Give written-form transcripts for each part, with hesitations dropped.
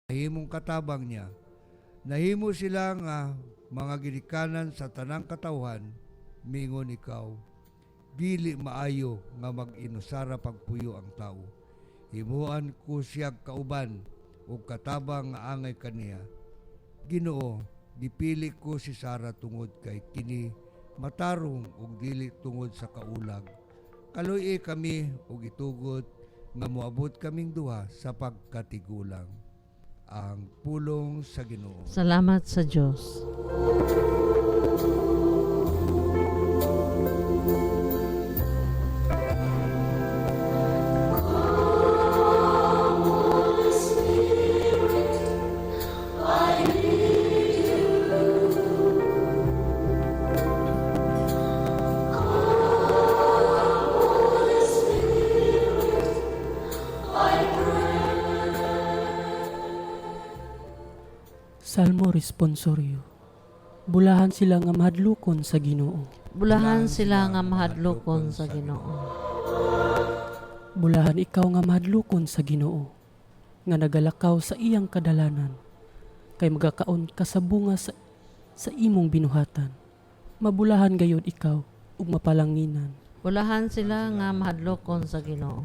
Nahimong katabang niya. Nahimo sila nga mga ginikanan sa tanang katawhan, mingon ikaw. Dili maayo nga mag-inusara pagpuyo ang tao. Himuan ko siyag kauban ug katabang nga angay kaniya. Ginoo, gipili ko si Sara tungod kay kini matarong ug dili tungod sa kaulag. Kaluy kami ug itugot nga moabot kaming duha sa pagkatigulang. Ang pulong sa Ginoo. Salamat sa Diyos. Salmo responsorio. Bulahan sila nga mahadlokon sa Ginoo. Bulahan sila nga mahadlokon sa Ginoo. Bulahan ikaw nga mahadlokon sa Ginoo, nga nagalakaw sa iyang kadalanan, kay magakaon ka sa bunga sa imong binuhatan. Mabulahan gayud ikaw ug mapalanginan. Bulahan sila nga mahadlokon sa Ginoo.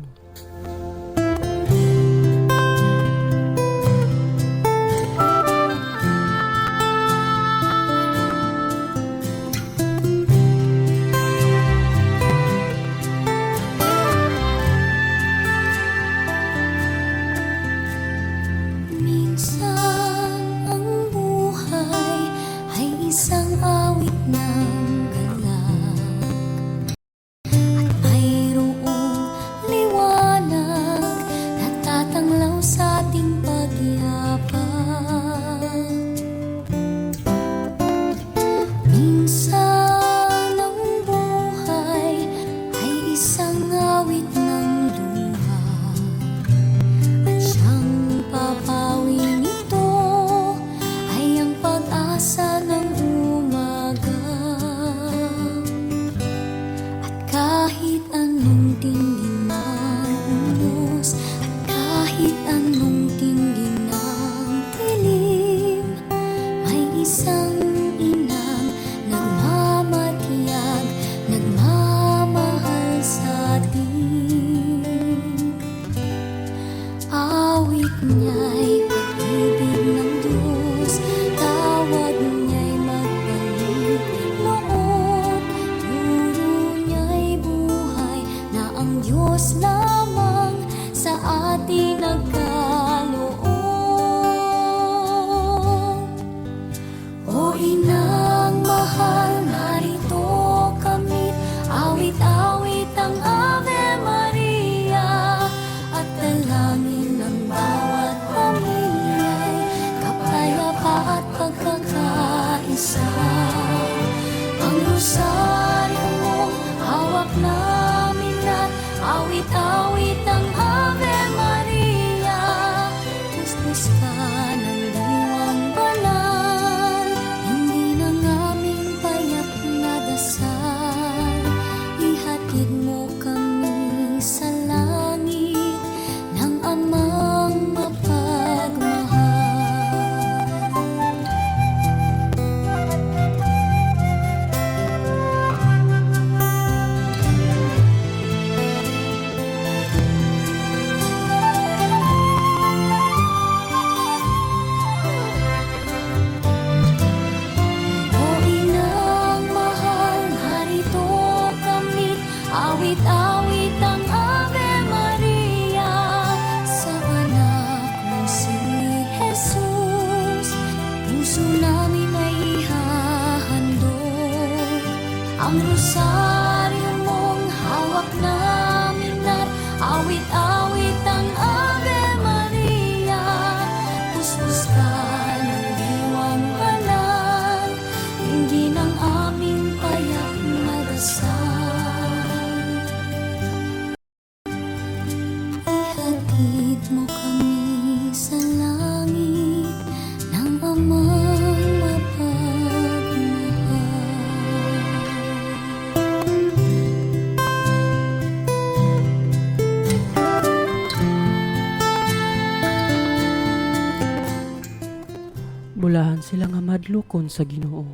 Bulahan sila nga madlukon sa Ginoo.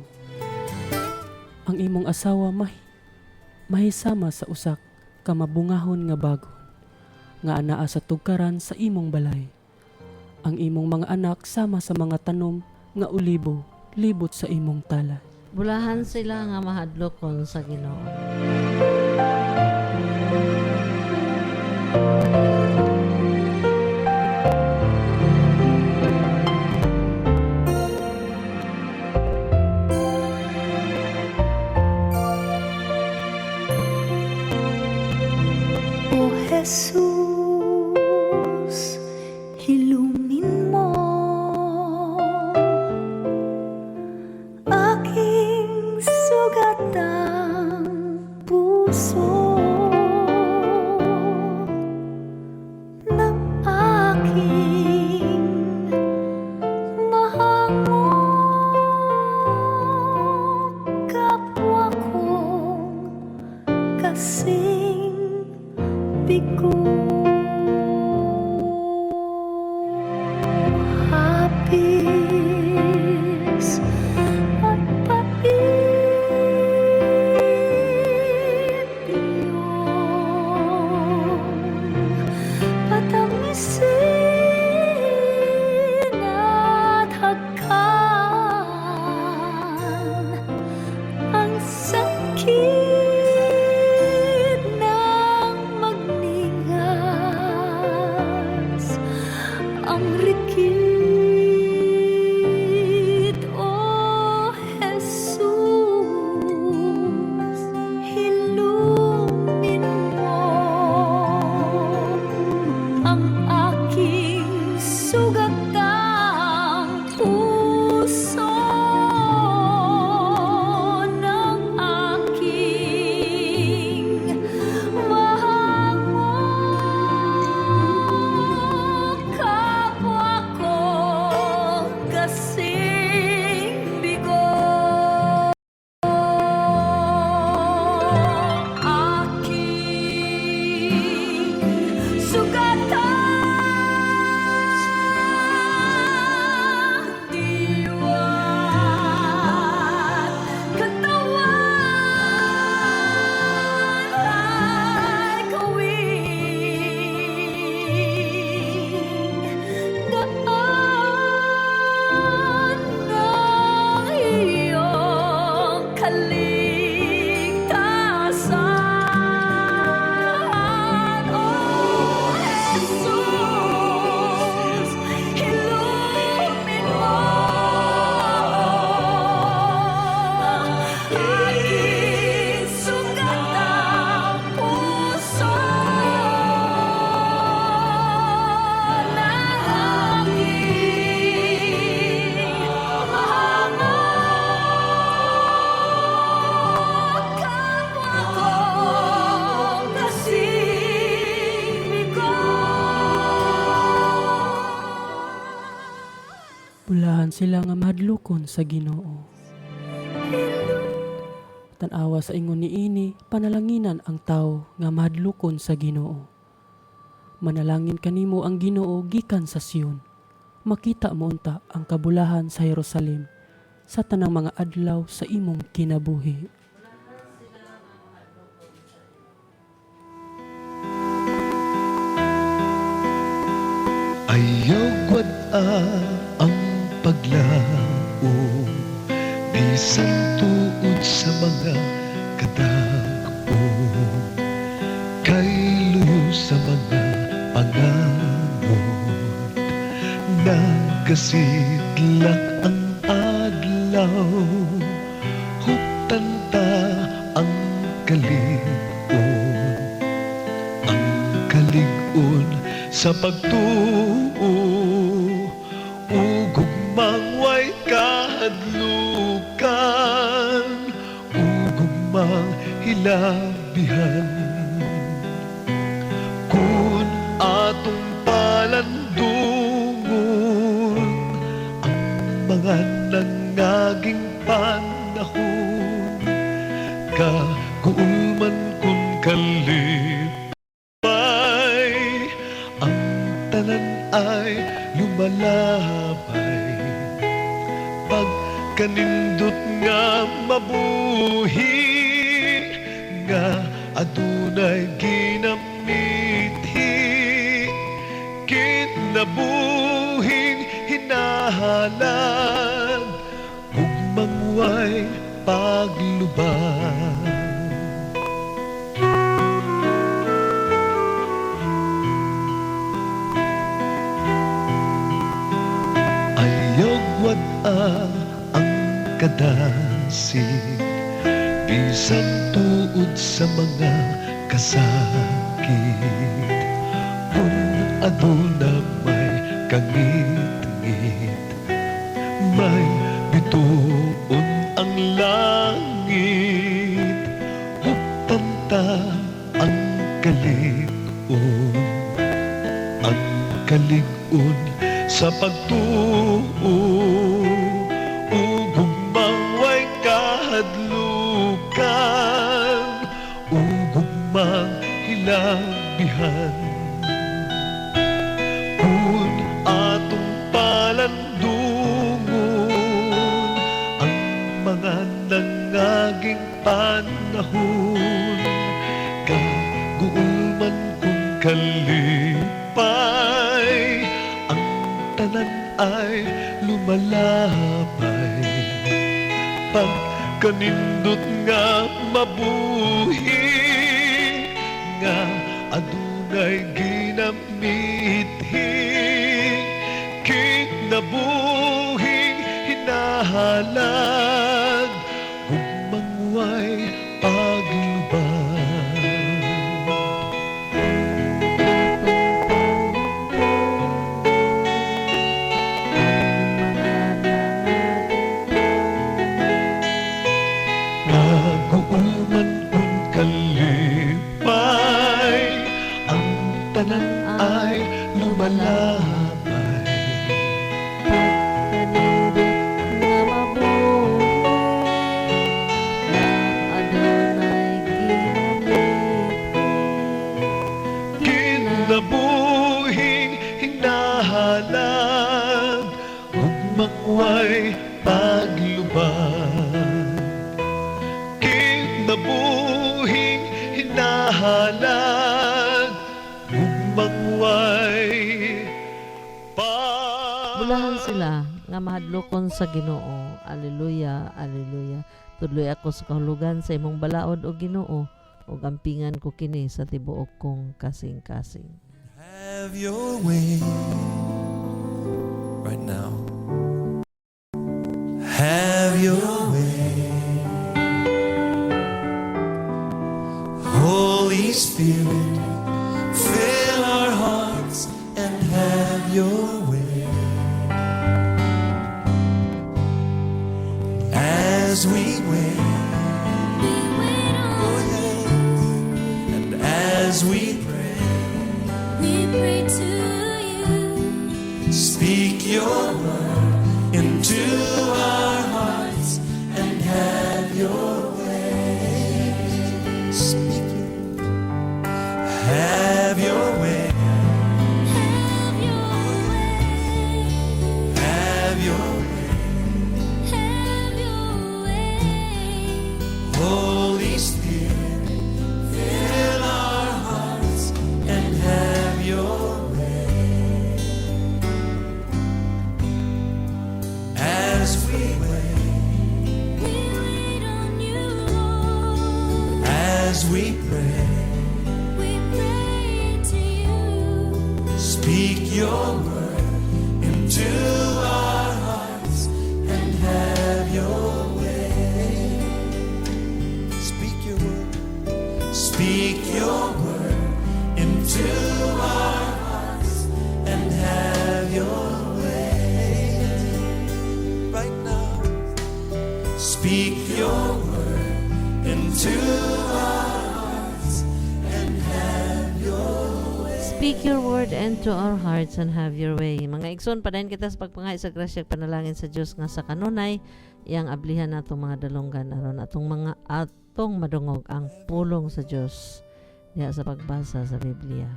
Ang imong asawa mahisama sa usak ka mabungahon nga bagon, nga anaa sa tugkaran sa imong balay. Ang imong mga anak sama sa mga tanom nga ulibo, libot sa imong talay. Bulahan sila nga mahadlokon sa Ginoo. O Jesus, hilumin mo aking sugatang puso ng aking mahango kapwa kong kasing bigo. Hapis at pait iyong patamisin at hagkan ang sakit ng magningas, ang rikit, O Jesus, hilumin mo ang aking sugatang puso ng aking mahango kapwa kong kasing bigo. Aking sugatang diwa, katawan ay kawing daan ng iyong kaligtasan. O Jesus, hilumin mo aking sugatang puso ng aking mahango kapwa kong kasing bigo. Bulahan sila nga madlukon sa Ginoo. Tanawa sa ingon niini, panalanginan ang tao nga madlukon sa Ginoo. Manalangin kanimo ang Ginoo gikan sa Sion. Makita mo unta ang kabulahan sa Jerusalem sa tanang mga adlaw sa imong kinabuhi. Ayaw gwad ang paglao, bisan tuod sa mga kadako, kay luyo sa mga panganod, nagasidlak ang adlaw, huptan ta ang kalig-on, ang kalig-on sa pagtuo, ugugmang way kahadlukan, ugugmang hilabihan. Kung atong palandungon ang mga nangaging panahon, kaguulman kung kalipay, ang tanan ay lumalabay, kanindot nga mabuhi nga adunay ginamithi kinabuhing hinahalad ug mangway paglubang. Ayog wad-a ang kadasig bisan tuod sa mga kasakit. Kung aduna may kangit-ngit, may bituon ang langit, upanta ang kalig-on, ang kalig-on sa pagtuo ug mangway kahadlukan ug hilabihan kun atong palandungon ang mga nangaging panahon kaguman kung kalipay tanan ay lumalabay pag kanindot nga mabuhi nga adunay ginamithi kinabuhing hinahalad ug mangway paglubang. Tanan ay lumalabay Pagkanindot nga mabuhi nga adunay ginamithi kinabuhing hinahalad ug mangway paglubang kinabuhing hinahalad mangway Bulahan sila nga mahadlokon sa Ginoo. Alleluia, alleluia. Tudloy ako sa kahulugan sa imong balaod o Ginoo, ug ampingan ko kini sa tibuok kong kasing-kasing. Have your way right now. Have your way. Holy Spirit, fill our hearts and have your way. As we wait, go ahead. And as we pray, to you. speak your word into our hearts and have your way. Speak it. Have your way. Have your way. Have your way. Have your way. Holy Spirit, fill our hearts and have your way. As we wait, We wait on you, Lord. as we pray, We pray to you. speak your word into our hearts and have your way. Speak your word. Speak your word into our hearts and have your way. Right now, speak your word into our hearts and have your way. Speak your word into our hearts and have your way. Mga igsoon, padayon kita sa pagpangay sa grasya ug panalangin sa Dios nga sa kanunay iyang ablihan natong mga dalunggan aron atong madungog ang pulong sa Dios diha sa pagbasa sa Biblia.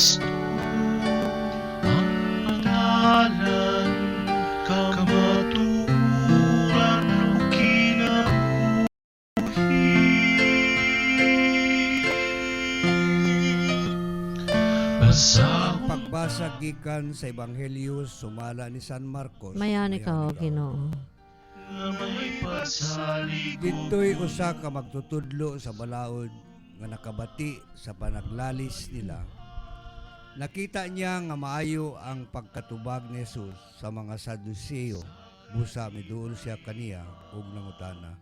Kristo ang pangalan, kamaturan o kinabuhi. Basa Ang pagbasa gikan sa Ebanghelyo sumala ni San Marcos. Mayan ikaw, Mayan Ginoo. na may pasalig Dito'y usa ka magtutudlo sa balaod nga nakabati sa panaglalis nila. Nakita niya nga maayo ang pagkatubag ni Jesus sa mga Saduceo. Busa miduol siya kaniya ug nangutana.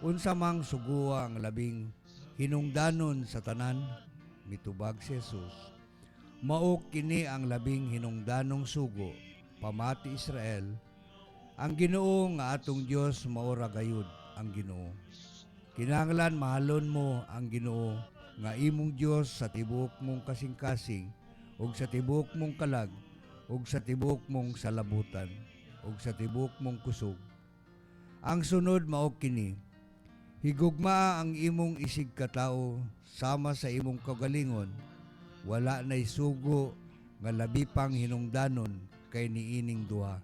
Unsa mang suguwa ang labing hinungdanon sa tanan? Mitubag si Jesus. Mao kini ang labing hinungdanong sugo, pamati Israel. Ang Ginoo nga atong Dios mao ra gayud ang Ginoo. Kinahanglan mahalon mo ang Ginoo nga imong Dios sa tibuok mong kasing-kasing ug sa tibuok mong kalag ug sa tibuok mong salabutan ug sa tibuok mong kusog. Ang sunod mao kini: higugma ang imong isig katao sama sa imong kagalingon, wala nay sugo nga labi pang hinungdanon kay niining duha.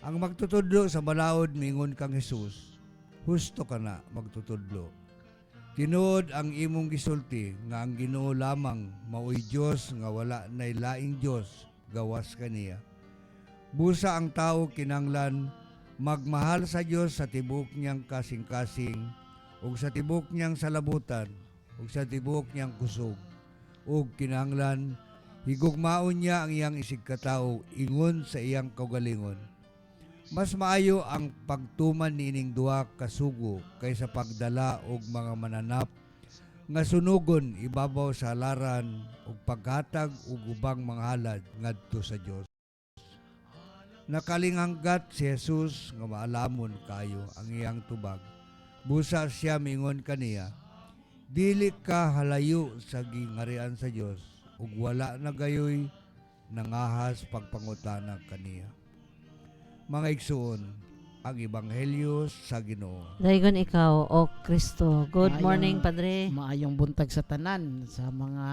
Ang magtutudlo sa balaod mingon kang Jesus, husto ka na magtutudlo. Tinuod ang imong gisulti nga ang Ginoo lamang maoy Dios nga wala nay laing Dios gawas kaniya. Busa ang tao kinanglan magmahal sa Dios sa tibuok niyang kasing-kasing ug sa tibuok niyang salabutan ug sa tibuok niyang kusog. Ug kinanglan higugmaon niya ang iyang isig katao ingon sa iyang kaugalingon. Mas maayo ang pagtuman niining duha ka sugo kaysa pagdala og mga mananap nga sunugon ibabaw sa halaran ug paghatag og ubang mga halad ngadto sa Dios. Nakalinganggat si Jesus nga maalamon kayo ang iyang tubag. Busa siya mingon kaniya, dili ka halayo sa gingarian sa Dios ug wala na gayoy nangahas pagpangutana kaniya. Mga igsoon, ang Ebanghelyo sa Ginoo. Daygon ikaw, O Kristo. Good Maayong- morning, Padre. Maayong buntag sa tanan sa mga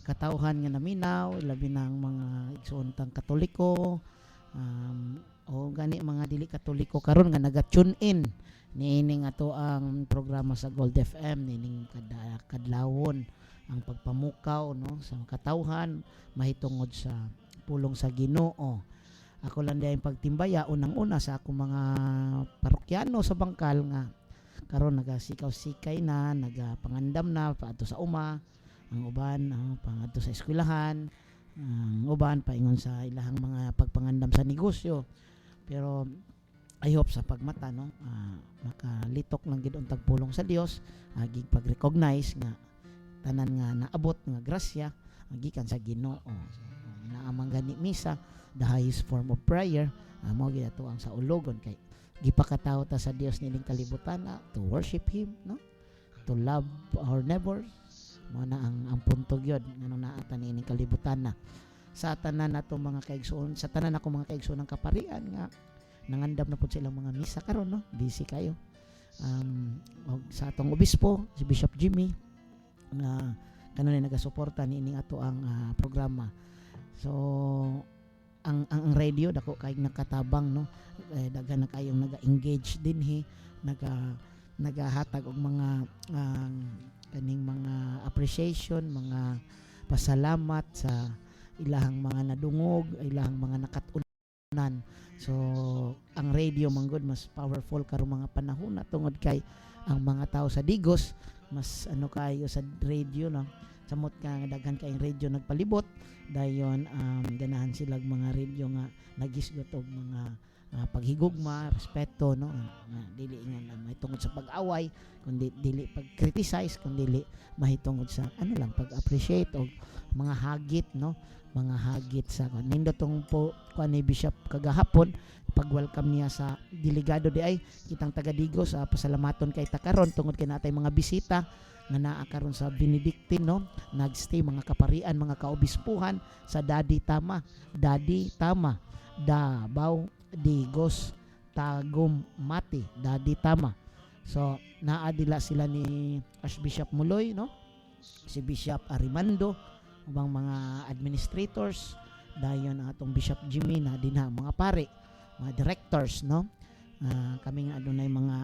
katauhan nga naminaw, labi na ang mga igsuontang Katoliko, o gani mga dili Katoliko karon nga naga-tune in niining ato ang programa sa Gold FM nining kadlawon ang pagpamukaw no sa katauhan mahitungod sa pulong sa Ginoo. Ako lang dahil pagtimbaya unang-una sa ako mga parokyano sa bangkal nga karon nagasikaw-sikay na, nagapangandam na paadto sa uma, ang uban paadto sa eskwelahan, ang uban paingon sa ilahang mga pagpangandam sa negosyo. Pero I hope sa pagmata no makalitok lang gid untag pulong sa Dios, gig pag-recognize nga tanan nga naabot nga grasya gikan sa Ginoo. Naamang gani misa the highest form of prayer, mao gid ato ang sa ulogon kay gipakatawo ta sa Dios nining kalibutan to worship Him no, to love our neighbors. Mao na ang punto gyud nganong naa ta nining kalibutan na sa tanan nato mga kaigsoon, sa tanan ako mga kaigsoon ng kaparian nga nangandam na pud silang mga misa karon no, busy kayo. Sa atong obispo si Bishop Jimmy nga kanunay nagasuporta niining ato ang programa. So ang radio dako kay nakatabang no, daghan na kayong naga-engage dinhi, nagahatag og mga kaning mga appreciation, mga pasalamat sa ilahang mga nadungog, ilahang mga nakatunan. So ang radio manggod mas powerful karong mga panahon na tungod kay ang mga tao sa Digos mas ano kayo sa radio no, samot ka daghan kayong radio nagpalibot dayon ganahan silang mga radio nga nagisgot og mga paghigugma, respeto no, dili nga mahitungod sa pag-away kundi dili pag-criticize kundi mahitungod sa ano lang pag-appreciate og mga hagit no, mga hagit sa nindotong po ni Bishop kagahapon pag-welcome niya sa delegado di ay kitang taga Digos pasalamaton kay takaron tungod kay natay mga bisita nga naa karon sa Benedictine no, nagstay mga kaparian, mga kaobispuhan sa Daddy Tama, Davao, Digos, Tagum, Mati, Daddy Tama. So naadila sila ni Archbishop Muloy no, si Bishop Arimando, ubang mga administrators, dayon ang atong Bishop Jimmy na dinha mga pare, mga directors, no. Kami nga adunay mga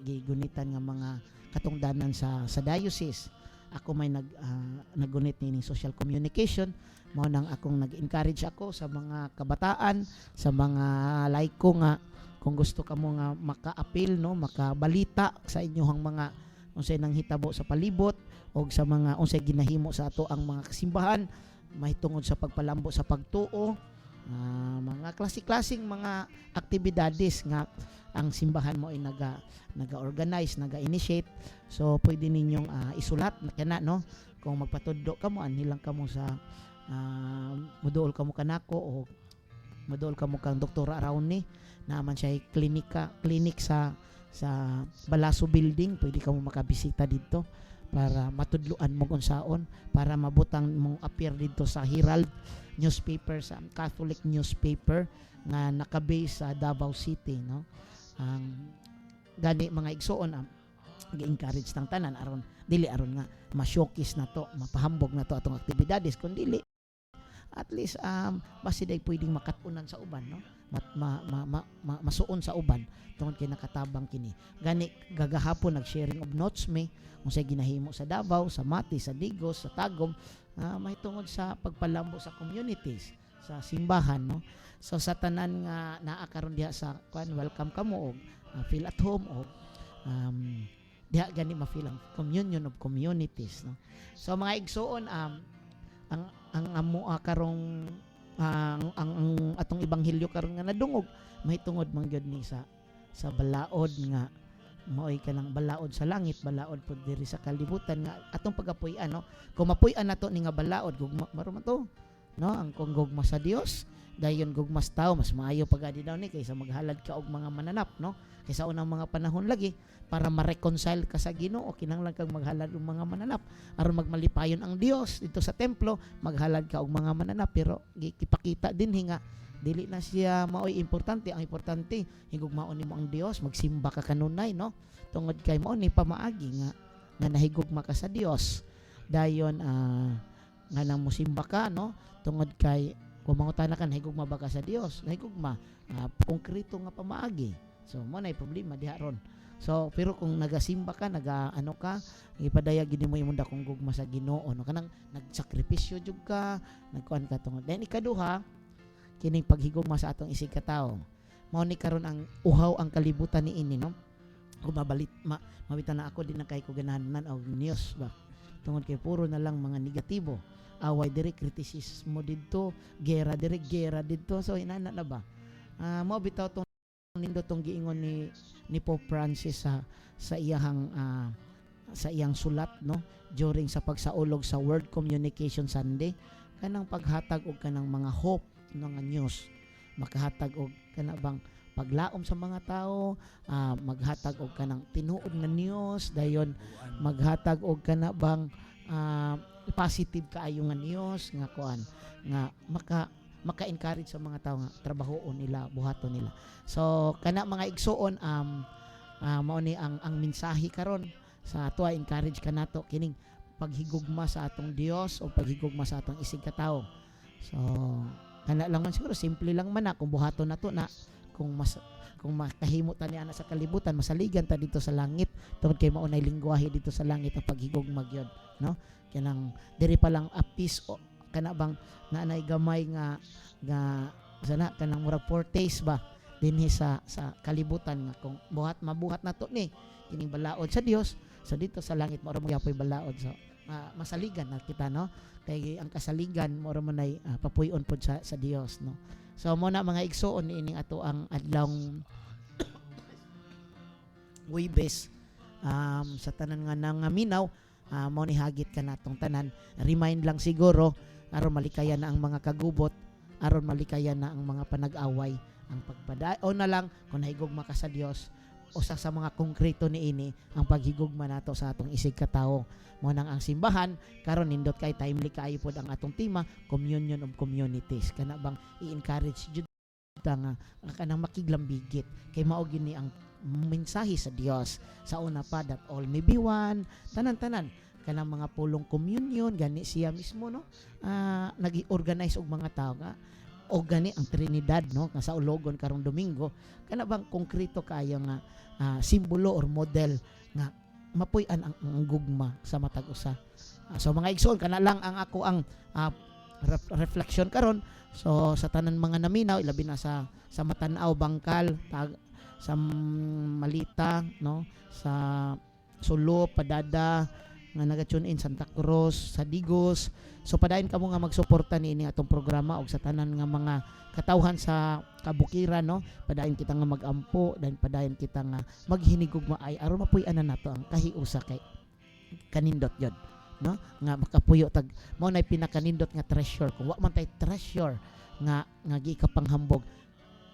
gigunitan nga mga katungdanan sa diocese. Ako may naggunit ni social communication, mao nang akong nag-encourage ako sa mga kabataan, sa mga laiko nga kung gusto kamo nga maka-appeal, no, makabalita sa inyong mga unsay nang hitabo sa palibot o sa mga unsay ginahimo sa ato ang mga kasimbahan mahitungod sa pagpalambo sa pagtuo, mga klase-klaseng mga aktibidades nga ang simbahan mo ay naga-organize, naga-initiate. So pwede ninyong isulat na kana, no, kung magpatudlo kamo anhilang kamo sa muduol kamo kanako o muduol kamo kang Dr. Arauni naman siya clinic sa Balaso Building, pwede kamo makabisita dito para matudluan mo kung saon, para mabutang mong appear dito sa Herald newspaper, sa Catholic newspaper nga nakabase sa Davao City, no. Ang gani mga igsoon gi-encourage tang tanan aron dili aron nga ma-showcase na to, mapahambog na to atong aktibidades, kun dili at least basiday pwedeng makatunan sa uban, no, masuon sa uban tungod kay nakatabang kini. Gani gagahapon nag-sharing of notes me unsay ginahimo sa Davao, sa Mati, sa Digos, sa Tagum, mahitungod sa pagpalambo sa communities, sa simbahan, no. So sa tanan nga naa karon diha sa welcome kamo og feel at home og diha gani ma-feel ang communion of communities, no. So mga igsoon, ang amo karong ang atong ebanghelyo karon nga nadungog mahitungod man gyud ni sa balaod nga maoy kanang balaod sa langit, balaod pud diri sa kalibutan nga atong pagapuy-an, no. Kung mapuy-an nato ni nga balaod gugma maron to, no, ang kung gugma sa Dios dayon gugmas tao mas maayo pagadi daw ni kaysa maghalad ka og mga mananap, no, kaysa unang mga panahon lagi para ma-reconcile ka sa Ginoo kinahanglan kang maghalad og mga mananap aron magmalipayon ang Dios dito sa templo, maghalad ka og mga mananap pero gipakita dinhi nga dili na siya maoy importante. Ang importante higugmaon nimo ang Dios, magsimba ka kanunay, no, tungod kay mao ni pamaagi nga nahigugma ka sa Dios dayon nga nang mosimba ka, no, tungod kay kung mangutana ka nahigugma ba ka sa Dios, nahigugma konkreto nga pamaagi. So mo na problema diha ron. So pero kung nagasimba ka, ano ka, ipadayag gid mo imong dakong gugma sa Ginoo, no, kanang nagsakripisyo jud ka, nagkuan ka tungod. Then ikaduha, kining paghigugma sa atong isig ka tawo. Mao ni karon ang uhaw ang kalibutan ni ini, no. Kung mabitan na ako din na kay ko ganahanan og news ba. Tungod kay puro na lang mga negatibo. Away diri, kritisismo didto, gera diri, gera didto. So inana na ba? Mao bitaw tong nindo tong giingon ni Pope Francis sa iyang sulat, no, during sa pagsaulog sa World Communication Sunday, kanang paghatag og kanang mga hope nga news, makahatag og kana bang paglaom sa mga tao, maghatag og kanang tinuod nga news, dayon maghatag og kana bang positive kaayo nga news nga kuan nga maka-encourage sa mga tao nga trabahoon nila, buhaton nila. So kana mga igsoon, mao ni ang mensahe karon sa ato, encourage kanato kining paghigugma sa atong Dios o paghigugma sa atong isig ka tawo. So kana lang man siguro, simple lang man na kung buhaton nato na kung makahimo ta niya sa kalibutan, masaligan ta dito sa langit tungod kay mao nay lingwahe dito sa langit ang paghigugma gyud, no. Kanang diri pa lang apis o kana bang naanay gamay nga sana kanang murag foretaste ba dinhi sa kalibutan nga kung mabuhat nato ni kining balaod sa Dios, so dito sa langit mao ra magyapoy balaod. So masaligan na kita, no, kay ang kasaligan mao ra man ay papuy-on pod sa Dios, no. So mo na mga igsoon ining ato ang adlawng Huwebes, sa tanan nga nang minaw, mo ni hagit ka natong tanan. Remind lang siguro aron malikayan na ang mga kagubot, aron malikayan na ang mga panag-away, ang pagpadayon na lang kung nahigugma ka sa Dios, usa sa mga konkreto ni ini ang paghigugma nato sa atong isig ka tawo. Mo nang ang simbahan karon nindot kay timely kaayo pod ang atong tema, communion of communities. Kana bang i-encourage jud nga kanang makiglambigit kay mao gini ang mensahe sa Dios sa una pa, that all may be one, tanan-tanan kanang mga pulong communion gani siya mismo no nagi-organize og mga tao nga o gani ang Trinidad no nga sa ulogon karong Domingo kana bang konkreto kayo nga simbolo or model nga mapuy-an ang gugma sa matag usa. So mga igsoon kana lang ang ako ang reflection karon. So sa tanan mga naminaw ilabi na sa Matanaw, Bangkal, sa Malita no, sa Sulo, Padada nga naga-tune in Santa Cruz, sa Digos. So padayon kamo nga magsuporta niini atong programa og sa tanan nga mga katawhan sa kabukiran no. Padayon kita nga magampo dan padayon kita nga maghinigog maay aron mapuy-an na nato ang kahiusa kay kanindot yun no nga makapuyo tag mao nay pinakanindot nga treasure kung wa man tay treasure nga gikapanghambog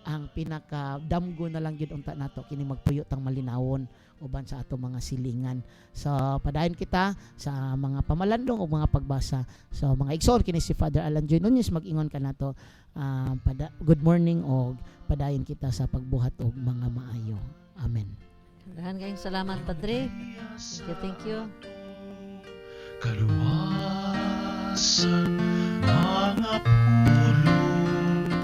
ang pinaka damgo na lang gyud unta nato kini magpuyo tang malinawon uban sa ato mga silingan. So padayon kita sa mga pamalandong o mga pagbasa. So mga igsoon kini si Father Alan Joy Nunez mag-ingon ka nato good morning og padayon kita sa pagbuhat og mga maayo. Amen. Dahan kayong salamat, Padre. Thank you. Kaluwasan mga pulong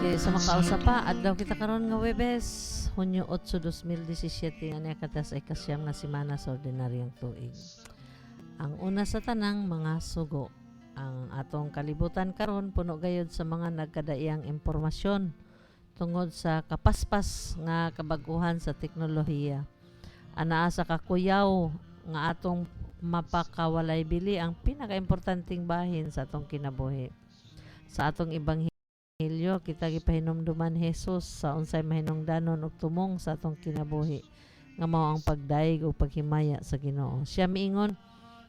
Okay, sa makausa pa, adlaw kita karon nga Webes, Hunyo 8, 2017, anya katas ay kasyam nga semana sa ordinaryong tuig. Ang una sa tanang mga sugo. Ang atong kalibutan karon puno gayud sa mga nagkadaiyang impormasyon tungod sa kapaspas nga kabaguhan sa teknolohiya. Anaa sa kakuyaw nga atong mapakawalay bili ang pinakaimportanteng bahin sa atong kinabuhi. Sa atong ebanghelyo kita gipahinumduman Hesus sa unsay mahinungdanon ug tumong sa atong kinabuhi nga mao ang pagdaig ug paghimaya sa Ginoo. Siya miingon,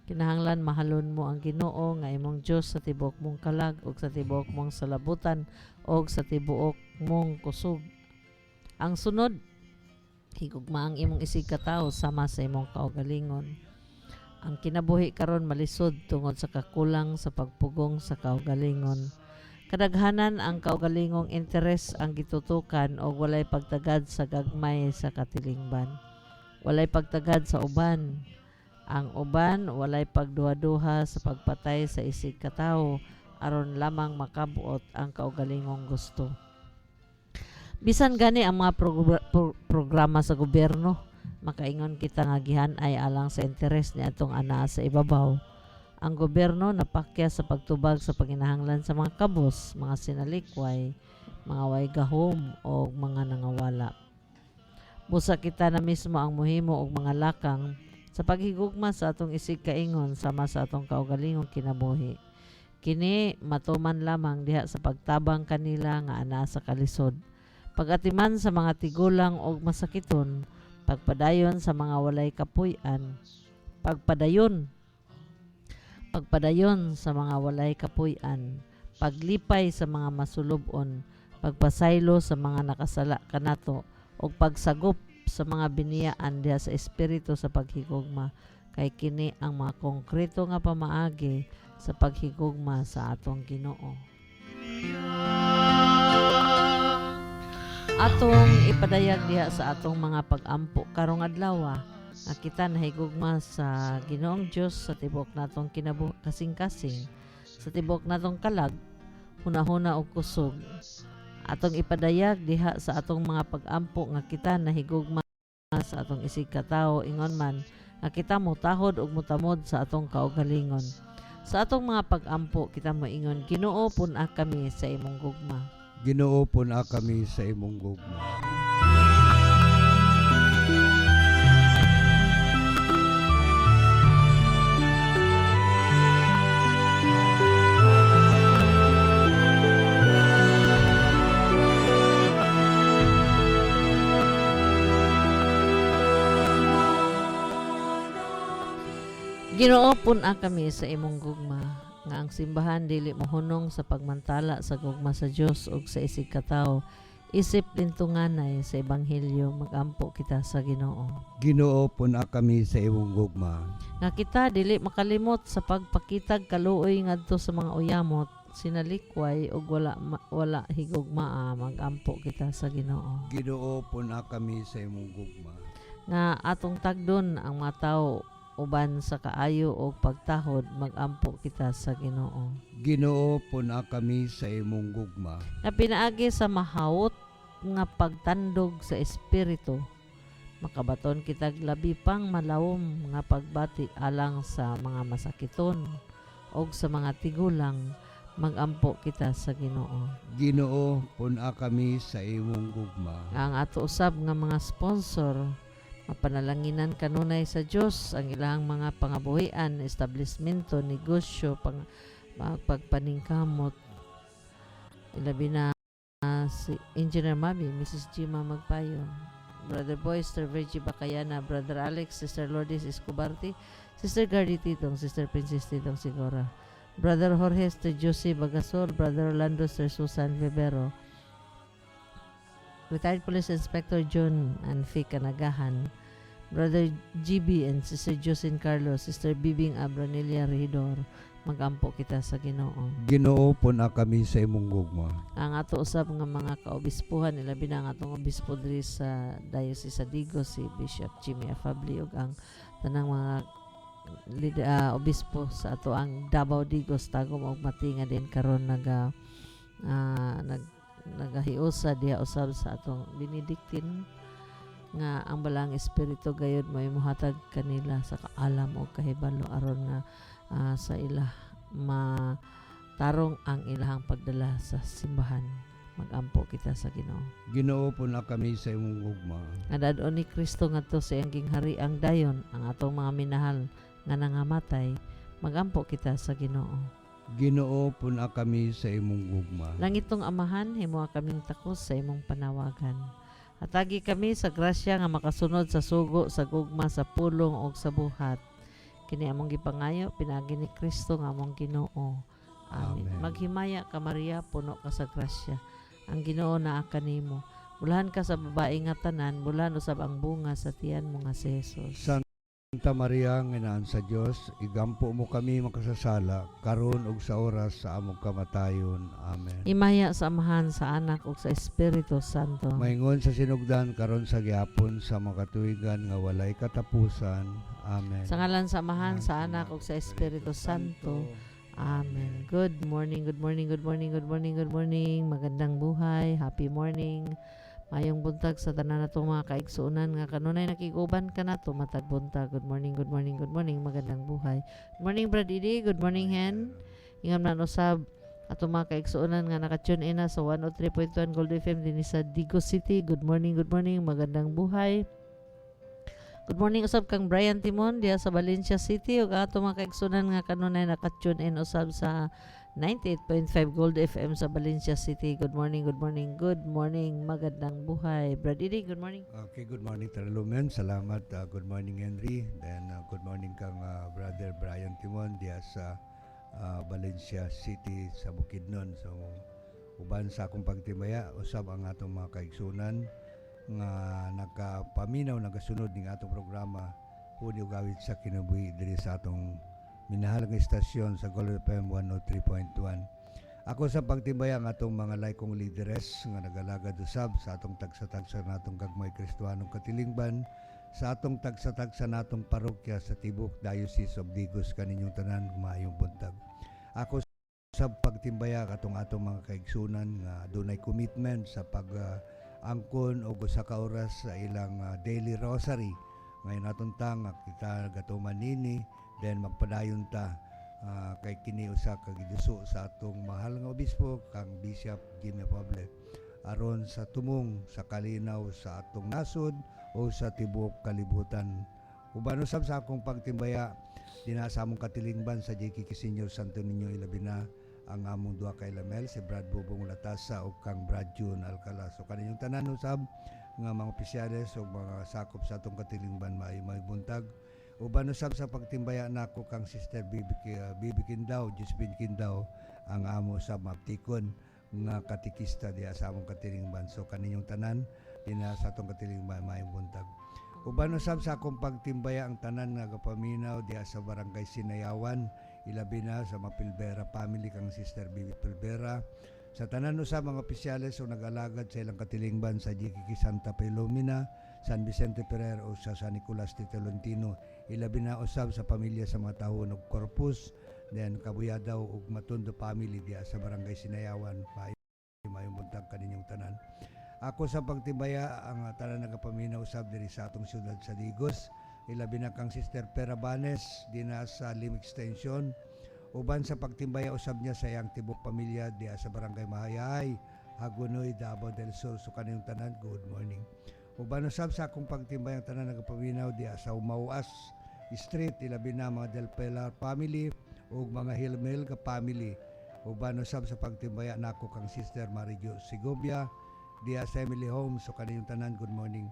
kinahanglan mahalon mo ang Ginoo nga imong Dios sa tibuok mong kalag ug sa tibuok mong salabutan ug sa tibuok mong kusog. Ang sunod, higugma ang imong isig katawo sama sa imong kaugalingon. Ang kinabuhi karon malisod tungod sa kakulang sa pagpugong sa kaugalingon. Kadaghanan ang kaugalingong interes ang gitutukan o walay pagtagad sa gagmay sa katilingban. Walay pagtagad sa uban. Ang uban walay pagduha-duha sa pagpatay sa isig katawo aron lamang makabuot ang kaugalingong gusto. Bisan gani ang mga programa sa gobyerno, makaingon kita nga gihan-ay alang sa interes ni atong ana sa ibabaw. Ang gobyerno napakya sa pagtubag sa panginahanglan sa mga kabos, mga sinalikway, mga way gahom o mga nangawala. Busa kita na mismo ang muhimo og mga lakang sa paghigugma sa atong isig kaingon sama sa atong kaugalingong kinabuhi. Kini matuman lamang diha sa pagtabang kanila nga ana sa kalisod. Pagatiman sa mga tigulang og masakiton, pagpadayon sa mga walay kapuy-an, pagpadayon sa mga walay kapuy-an, paglipay sa mga masulubon, pagpasaylo sa mga nakasala kanato, ug pagsagop sa mga biniyaan diha sa espiritu sa paghigugma, kay kini ang mga konkreto nga pamaagi sa paghigugma sa atong Ginoo. Atong ipadayag diha sa atong mga pag-ampo karong adlaw nga kita nahigugma sa Ginoong Dios sa tibok natong kasing-kasing, sa tibok natong kalag, hunahuna og kusog. Atong ipadayag diha sa atong mga pag-ampo nga kita nahigugma sa atong isig katawo ingon man nga kita mutahod og mutamod sa atong kaugalingon. Sa atong mga pag-ampo kita moingon, Ginoo pun-a kami sa imong gugma. Ginoo pun-a kami sa imong gugma. Ginoo pun-a kami sa imong gugma, nga ang simbahan dili mohunong sa pagmantala sa gugma sa Dios ug sa isig katawo, isip lintunganay sa ebanghelyo magampo kita sa Ginoo. Ginoo pun-a kami sa imong gugma. Nga kita dili makalimot sa pagpakitag kaluoy ngadto sa mga uyamot, sinalikway ug wala higugmaa, magampo kita sa Ginoo. Ginoo pun-a kami sa imong gugma. Nga atong tagdon ang mga tawo uban sa kaayo o pagtahod magampo kita sa Ginoo. Ginoo puna kami sa imong gugma. Na pinaagi sa mahawot nga pagtandog sa espiritu, makabaton kitag labi pang malawom nga pagbati alang sa mga masakiton o sa mga tigulang, magampo kita sa Ginoo. Ginoo puna kami sa imong gugma. Ang ato usab nga mga sponsor, mapanalanginan kanunay sa Dios ang ilang mga pangabuhian, establishmento, negosyo, pagpaningkamot. Ilabi na si Engineer Mami, Mrs. Gima Magpayo, Brother Boy, Sister Virgie Bacayana, Brother Alex, Sister Lourdes Escobarti, Sister Gardy Titong, Sister Princess Titong Sigora, Brother Jorge, Sister Josie Bagasol, Brother Orlando, Sister Susan Vivero, Retired Police Inspector John and Fee Kanagahan, Brother GB and Sister Jocelyn Carlos, Sister Bibing Abranilia Regidor, magampo kita sa Ginoo. Ginoo puna kami sa imong gugma. Ang ato usab nga mga kaobispuhan, ilabi na ang atong obispo diri sa Diocese sa Digos, si Bishop Jimmy Afabli ug ang tanang mga obispo sa ato ang Davao Digos, Tagum ug Matinga din karon nagahiusa diha usab sa atong Benedictine nga ang balang espiritu gayud may muhatag kanila sa kaalam o kahibalo aron nga sa ilah matarong ang ilahang pagdala sa simbahan. Magampo kita sa Ginoo. Ginoo puna kami sa imong gugma. Nga dadon ni Kristo ngadto sa iyang ginghari ang dayon ang atong mga minahal nga nangamatay, magampo kita sa Ginoo. Ginoo puna kami sa imong gugma. Langitong Amahan, himuha kaming takos sa imong panawagan. Hatagi kami sa grasya nga makasunod sa sugo, sa gugma, sa pulong o sa buhat. Kini among gipangayo, pinagi ni Kristo nga among Ginoo. Amen. Amen. Maghimaya ka Maria, puno ka sa grasya. Ang Ginoo naa kanimo. Bulahan ka sa babae nga tanan, bulahan usab ang bunga sa tiyan mo nga si Jesus. Santa Maria, nga inaan sa Dios, igampo mo kami makasasala karon ug sa oras sa among kamatayon. Amen. Imaya sa Amahan, sa Anak ug sa Espiritu Santo. Maingon sa sinugdan karon sa gihapon sa makatuigan nga walay katapusan. Amen. Sa ngalan sa Amahan, sa Anak ug sa Espiritu Santo. Amen. Good morning, good morning, good morning, good morning, good morning. Magandang buhay, happy morning. Mayong buntag sa tanan natong mga kaigsuonan nga kanunay nakiguban ka nato matag buntag. Good morning, good morning, good morning. Magandang buhay. Good morning, Brad Didi. Good morning, Hen. Ingam na usab atong mga kaigsuonan nga naka-tune in na sa 103.1 Gold FM din sa Digos City. Good morning, good morning. Magandang buhay. Good morning usab kang Brian Timon diha sa Valencia City ug ato mga kaigsunan nga kanunay naka-tune in usab sa 98.5 Gold FM sa Valencia City. Good morning, good morning, good morning. Magandang buhay. Brad Didi, good morning. Okay, good morning Taralumen. Salamat. Good morning Henry. Then good morning kang Brother Brian Timon diha sa Valencia City sa Bukidnon. So uban sa akong pagtimaya usab ang atong mga kaigsunan nga nakapaminaw nagasunod ning atong programa huli ug awit sa kinabuhi diri sa atong minahal nga istasyon sa Gold FM 103.1. Ako sa pagtibaya ang atong mga laikong lideres nga nagalagad usab sa atong tagsa-tagsa natong gagmay Kristiyanong katilingban, sa atong tagsa-tagsa natong parokya sa Tibok Diocese of Digos kaninyong tanan maayong buntag. Ako sa pagtimbaya katong atong mga kaigsunan nga dunay commitment sa angkon o sa ka oras sa ilang daily rosary. Ngayon atong tang kita gatuman nini then magpadayon ta kay kini usa ka giduso sa atong mahal nga obispo kang Bishop Jimmy Pable aron sa tumong sa kalinaw sa atong nasod o sa tibuok kalibutan. Uban usab sa akong pagtimbaya dinasa among katilingban sa JKK Senior Santo Niño ilabi na ang among duha ka ilamel si Brad Bubong Latasa o kang Brad June Alcala. So kaninyong tanan usab nga mga opisyales o mga sakop sa atong katilingban may buntag. Uban usab sa pagtimbaya nako kang Sister Bibi Kindaw, Josephine Kindaw ang amo sa maptikon nga katikista diha sa among katilingban. So kaninyong tanan dina sa atong katilingban may buntag. Uban usab sa akong pagtimbaya ang tanan nga gapaminaw diha sa Barangay Sinayawan, ilabi na sa Mapilbera family kang Sister Bibi Pilbera, sa tanan usab mga opisyales o nag-alagad sa ilang katilingban sa JKK Santa Filomena, San Vicente Ferrer o sa San Nicolas de Tolentino. Ilabi na usab sa pamilya sa mga tawo ng Corpus, then kabuya daw ug Matondo family diya sa Barangay Sinayawan. Mayong buntag kaninyong tanan. Ako sa pagtibaya ang tanan nagapaminaw usab diri sa atong syudad sa Digos. Ilabi na kang Sister Pera Banes dina sa Lim Extension. Uban sa pagtimbaya usab niya sa iyang tibok pamilya diya sa Barangay Mahayay, Hagonoy, Davao del Sur. So kaninyong tanan, good morning. Uban usab sa akong pagtimbaya ang tanan nagapaminaw diya sa Umauas Street, ilabi na mga Del Pilar family ug mga Hilmel ka family. Uban usab sa pagtimbaya nako kang Sister Marijo Segovia diya sa Emily Homes. So kaninyong tanan, good morning.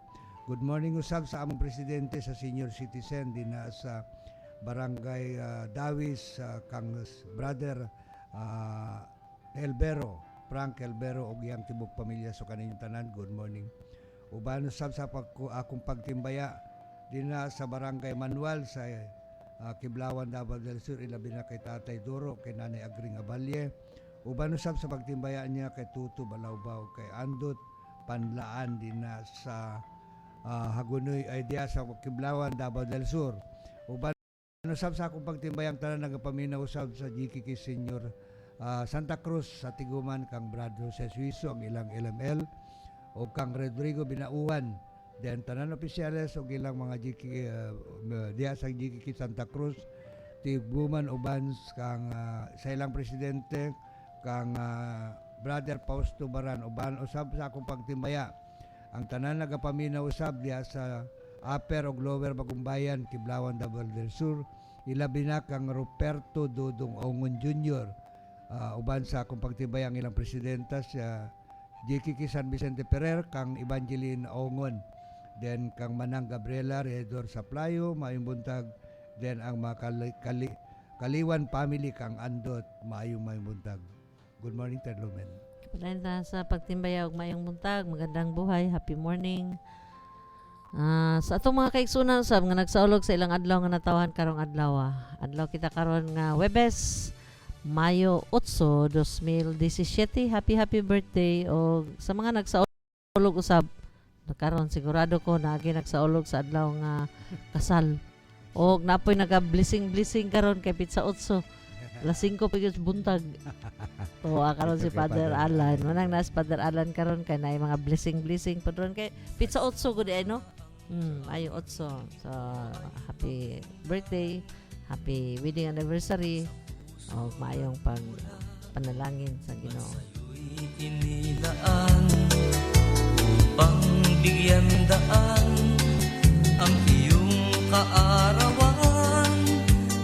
Good morning usab sa among presidente sa senior citizen dina sa Barangay Dawis, kang brother Elbero, Frank Elbero og iyang tibok pamilya. So kaninyong tanan, good morning. Uban usab sa akong pagtimbaya dina sa Barangay Manuel sa Kiblawan, Davao del Sur, ilabi na kay Tatay Duro, kay Nanay Agring Abalye. Uban usab sa pagtimbaya niya kay Tuto Balawbaw, kay Andot Panlaan dina sa Hagonoy ay diya sa Kiblawan, Davao del Sur. Uban usab sa akong pagtimbayang tanan nagapaminaw usab sa GKK Senior Santa Cruz sa Tiguman, kang Brad Jose Suizo ang ilang LML o kang Rodrigo Binauan, then tanan opisyales o ilang mga GKK diya sa GKK Santa Cruz Tiguman. Uban kang sa ilang presidente kang Brother Fausto Baran. Uban usab sa akong pagtimbaya ang tanan nagapaminaw usab diya sa Upper o Lower Bagumbayan, Kiblawan, Davao del Sur, ilabi na kang Ruperto Dudong Ongon Jr. Uban sa akong pagtibay ang ilang presidenta sa GKK San Vicente Ferrer, kang Evangeline Ongon, then kang Manang Gabriela Redor Saplayo, Maayong buntag, then ang mga Kaliwan family, kang Andot, Maayong buntag. Good morning, Ted Lumen. Padayon ta sa pagtimbaya og mayong buntag, magandang buhay, happy morning. Sa atong mga kaigsunan usab nga nagsaulog sa ilang adlaw nga natawhan karong adlaw. Adlaw kita karon nga Huwebes, Mayo 8, 2017. Happy birthday. O sa mga nagsaulog usab karon, sigurado ko na agi nagsaulog sa adlaw nga kasal. O napoy naga-blessing karon kay Pizza 8. Alas 5 pagid buntag. O karon si Father Alan. Manang nas Father Alan karon kay naay mga blessing padron kay Pizza 8 gud ay no. Ayo 8. So happy birthday, happy wedding anniversary. O maayong panalangin sa Ginoo. Inilaan upang bigyan daan ang iyong kaarawan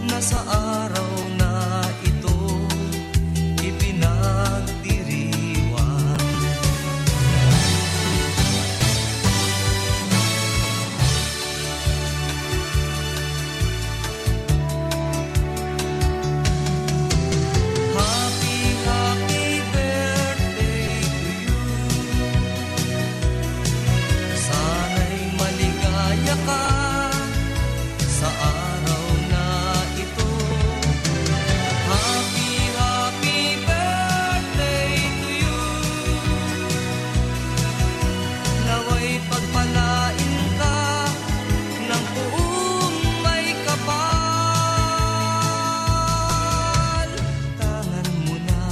na sa araw na ito ipinagdiriwang. Happy birthday to you. Sana'y maligaya ka sa araw na ito. Happy birthday to you. Nawa'y pagpalain ka ng buong may kapal. Tangan mo na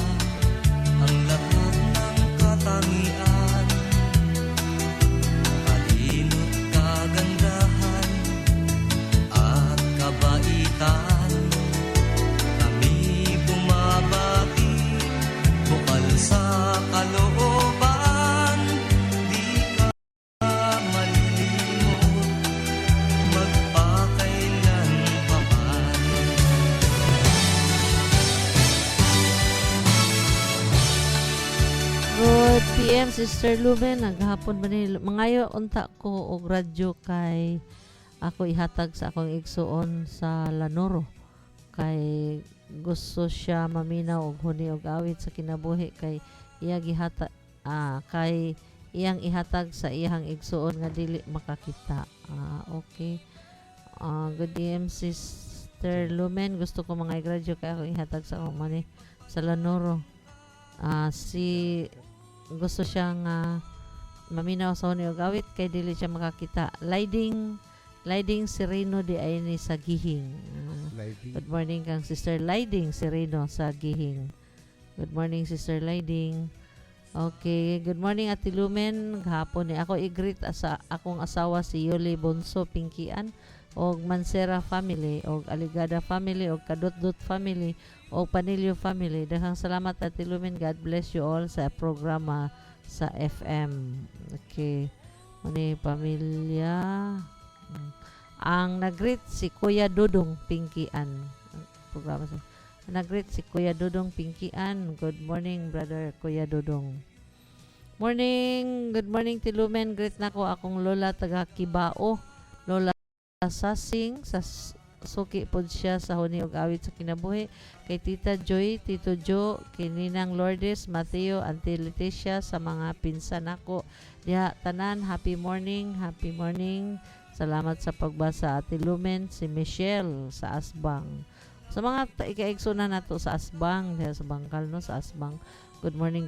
ang lahat ng katangian, talino't kagandahan at kabaitan. Kami bumabati, bukal sa kalooban, di ka malilimot, magpakailan pa man. Good PM Sister Lumen, naghapon ba ni mangayo unta ko og radyo kay ako ihatag sa akong igsuon sa Lanoro kay gusto siya maminaw og huni og awit sa kinabuhi kay iya kay iyang ihatag sa iyang igsuon nga dili makakita. Okay. Good PM Sister Lumen, gusto ko mga igradyo kay ako ihatag sa akong mani sa Lanoro. Si gusto siyang maminaw sa huni og awit kay dili siya makakita. Liding Sereno di ay ni sa Gihing. Good morning kang Sister Liding Sereno sa Gihing. Good morning Sister Liding. Okay, good morning Ate Lumen. Gahapon ni ako i-greet sa akong asawa si Yoli Bonso Pinkian og Mansera family og Aligada family og Kadotdot family og Panilio family. Daghang salamat Ate Lumen. God bless you all sa programa sa FM. Okay. Muni pamilya. Ang nag-greet si Kuya Dudong Pinkian. Programa sa nag-greet si Kuya Dudong Pinkian. Good morning, brother Kuya Dudong. Morning. Good morning, Tilumen. Greet na ko akong lola taga Kibao. Lola Sasing. Suki pod siya sa huni og awit sa kinabuhi. Kay Tita Joy, Tito Jo, kay Ninang Lourdes, Mateo, Auntie Leticia, sa mga pinsan ako. Diha, tanan, happy morning. Happy morning. Salamat sa pagbasa Ate Lumen, si Michelle sa Asbang. Sa mga ikaigsunan nato sa Asbang, sa Bangkal no, sa Asbang. Good morning,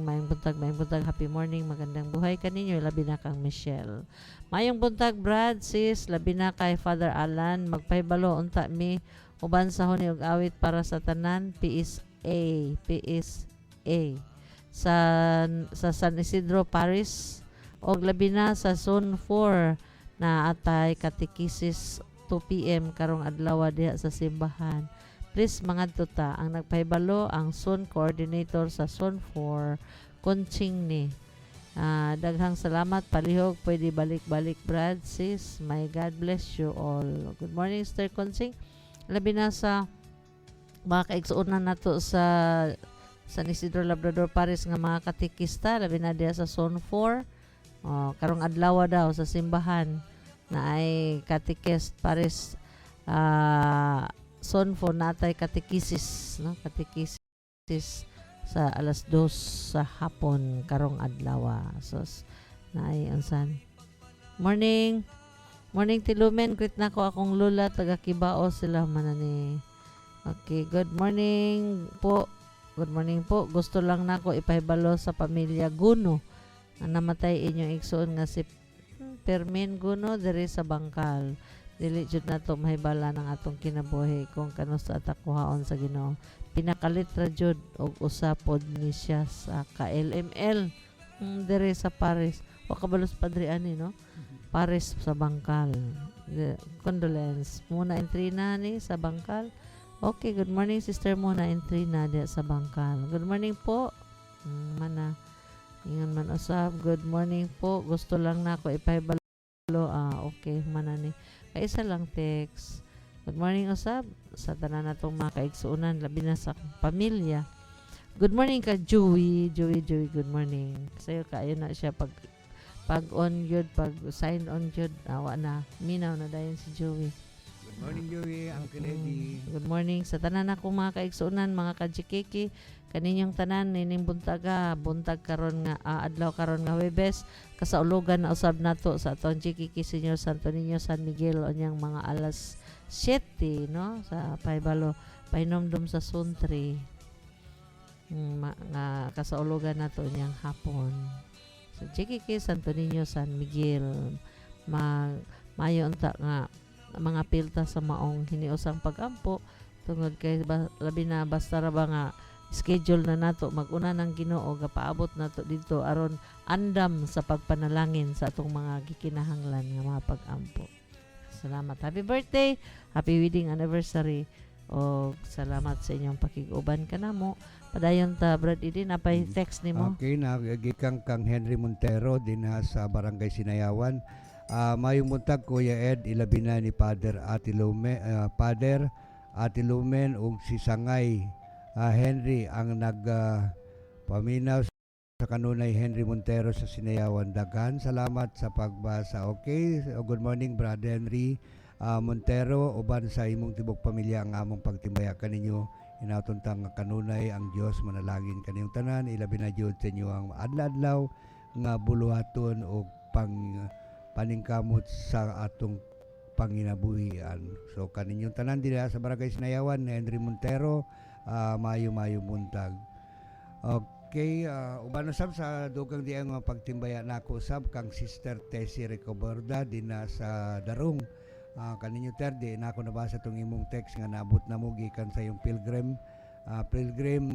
mayong buntag, happy morning, magandang buhay kaninyo, labi na kang Michelle. Mayong buntag Brad, sis, labi na kay Father Alan, magpahibalo unta mi uban sa huni og awit para sa tanan, PSA sa San Isidro Paris og labi na sa Zone 4 na atay katekisis 2 PM karong adlaw diha sa simbahan. Please mangadto ta ang nagpahibalo ang zone coordinator sa Zone 4 Conching ni. Daghang salamat palihog, pwede balik-balik Brad sis. May God bless you all. Good morning Sister Conching. Labi na sa mga kaigsuonan nato sa San Isidro Labrador Paris nga mga katekista, labi na diha sa Zone 4. Karong adlaw daw sa simbahan na ay katekist Paris Zone 4 natay katekisis no, katekisis sa alas 2 sa hapon karong adlaw. So na ay ansan. Morning Tilumen, greet na ko akong lola taga Kibao sila manani. Okay, good morning po. Gusto lang nako ipahibalo sa pamilya Guno ang namatay inyong igsoon nga si Permin Guno diri sa Bangkal. Dili jud nato mahibala ng atong kinabuhi kung kano sa atakuhaon sa Ginoo. Pinakalit ra jud og usapod ni siya sa KLML diri sa Paris. Wa kabalos padri ani no. Paris sa Bangkal. Condolence. Muna Entrina ni sa Bangkal. Okay, good morning Sister Muna Entrina di sa Bangkal. Good morning po. Mana ingon man usab. Good morning po. Gusto lang na ako ipahibalo. Okay, mana ni. Kaisa lang text. Good morning usab sa tanan natong mga kaigsuonan labi na sa pamilya. Good morning ka Joey, good morning. Sayo kayo na siya pag on yun, pag sign on yun, awa na, minaw na dayon si Joey. Good morning Joey, Uncle Eddie. Good morning sa tanan akong mga kaigsuonan, mga kajikiki, kaninyong tanan, nining buntag karon nga, adlaw karon nga Huwebes, kasaulugan na usab nato sa atong Jikiki Senior Santo Niño San Miguel, onyang mga alas 7, no, sa Paibalo, painomdom sa Suntri, nga kasaulugan nato onyang hapon. So, Jikiki Santo Niño San Miguel, mayo unta nga mga pilta sa maong hiniusang pagampo tungod kay labi na basta ra ba nga schedule na nato mag-una ng Ginoo gapaabot nato dito aron andam sa pagpanalangin sa atong mga gikinahanglan nga mga pagampo. Salamat. Happy birthday, happy wedding anniversary, o salamat sa inyong pakiguban kanamo. Padayon ta Brad Idi napay text nimo. Okay, nagigikang kang Henry Montero din sa Barangay Sinayawan. Mayong buntag Kuya Ed, ilabi na ni Father Ate Lumen ug si Sangay Henry ang paminaw sa kanunay Henry Montero sa Sinayawan. Daghan salamat sa pagbasa. Okay, good morning Brother Henry Montero, uban sa imong tibok pamilya ang among pagtimbaya kaninyo. Inatuntang kanunay ang Dios manalangin kaniyong tanan, ilabi na jud sa inyo ang adlaw nga buluhaton o paningkamot sa atong panginabuhian. So kaninyong tanan dira sa Barangay Sinayawan, Henry Montero, mayo buntag. Okay, ubano sab sa dugang di nga pagtimbaya nako sab kang Sister Tessie Recoberda din na sa Darong. Kaninyo terdi na ako nabasa tong imong text nga naabot na mo gikan sa yung pilgrim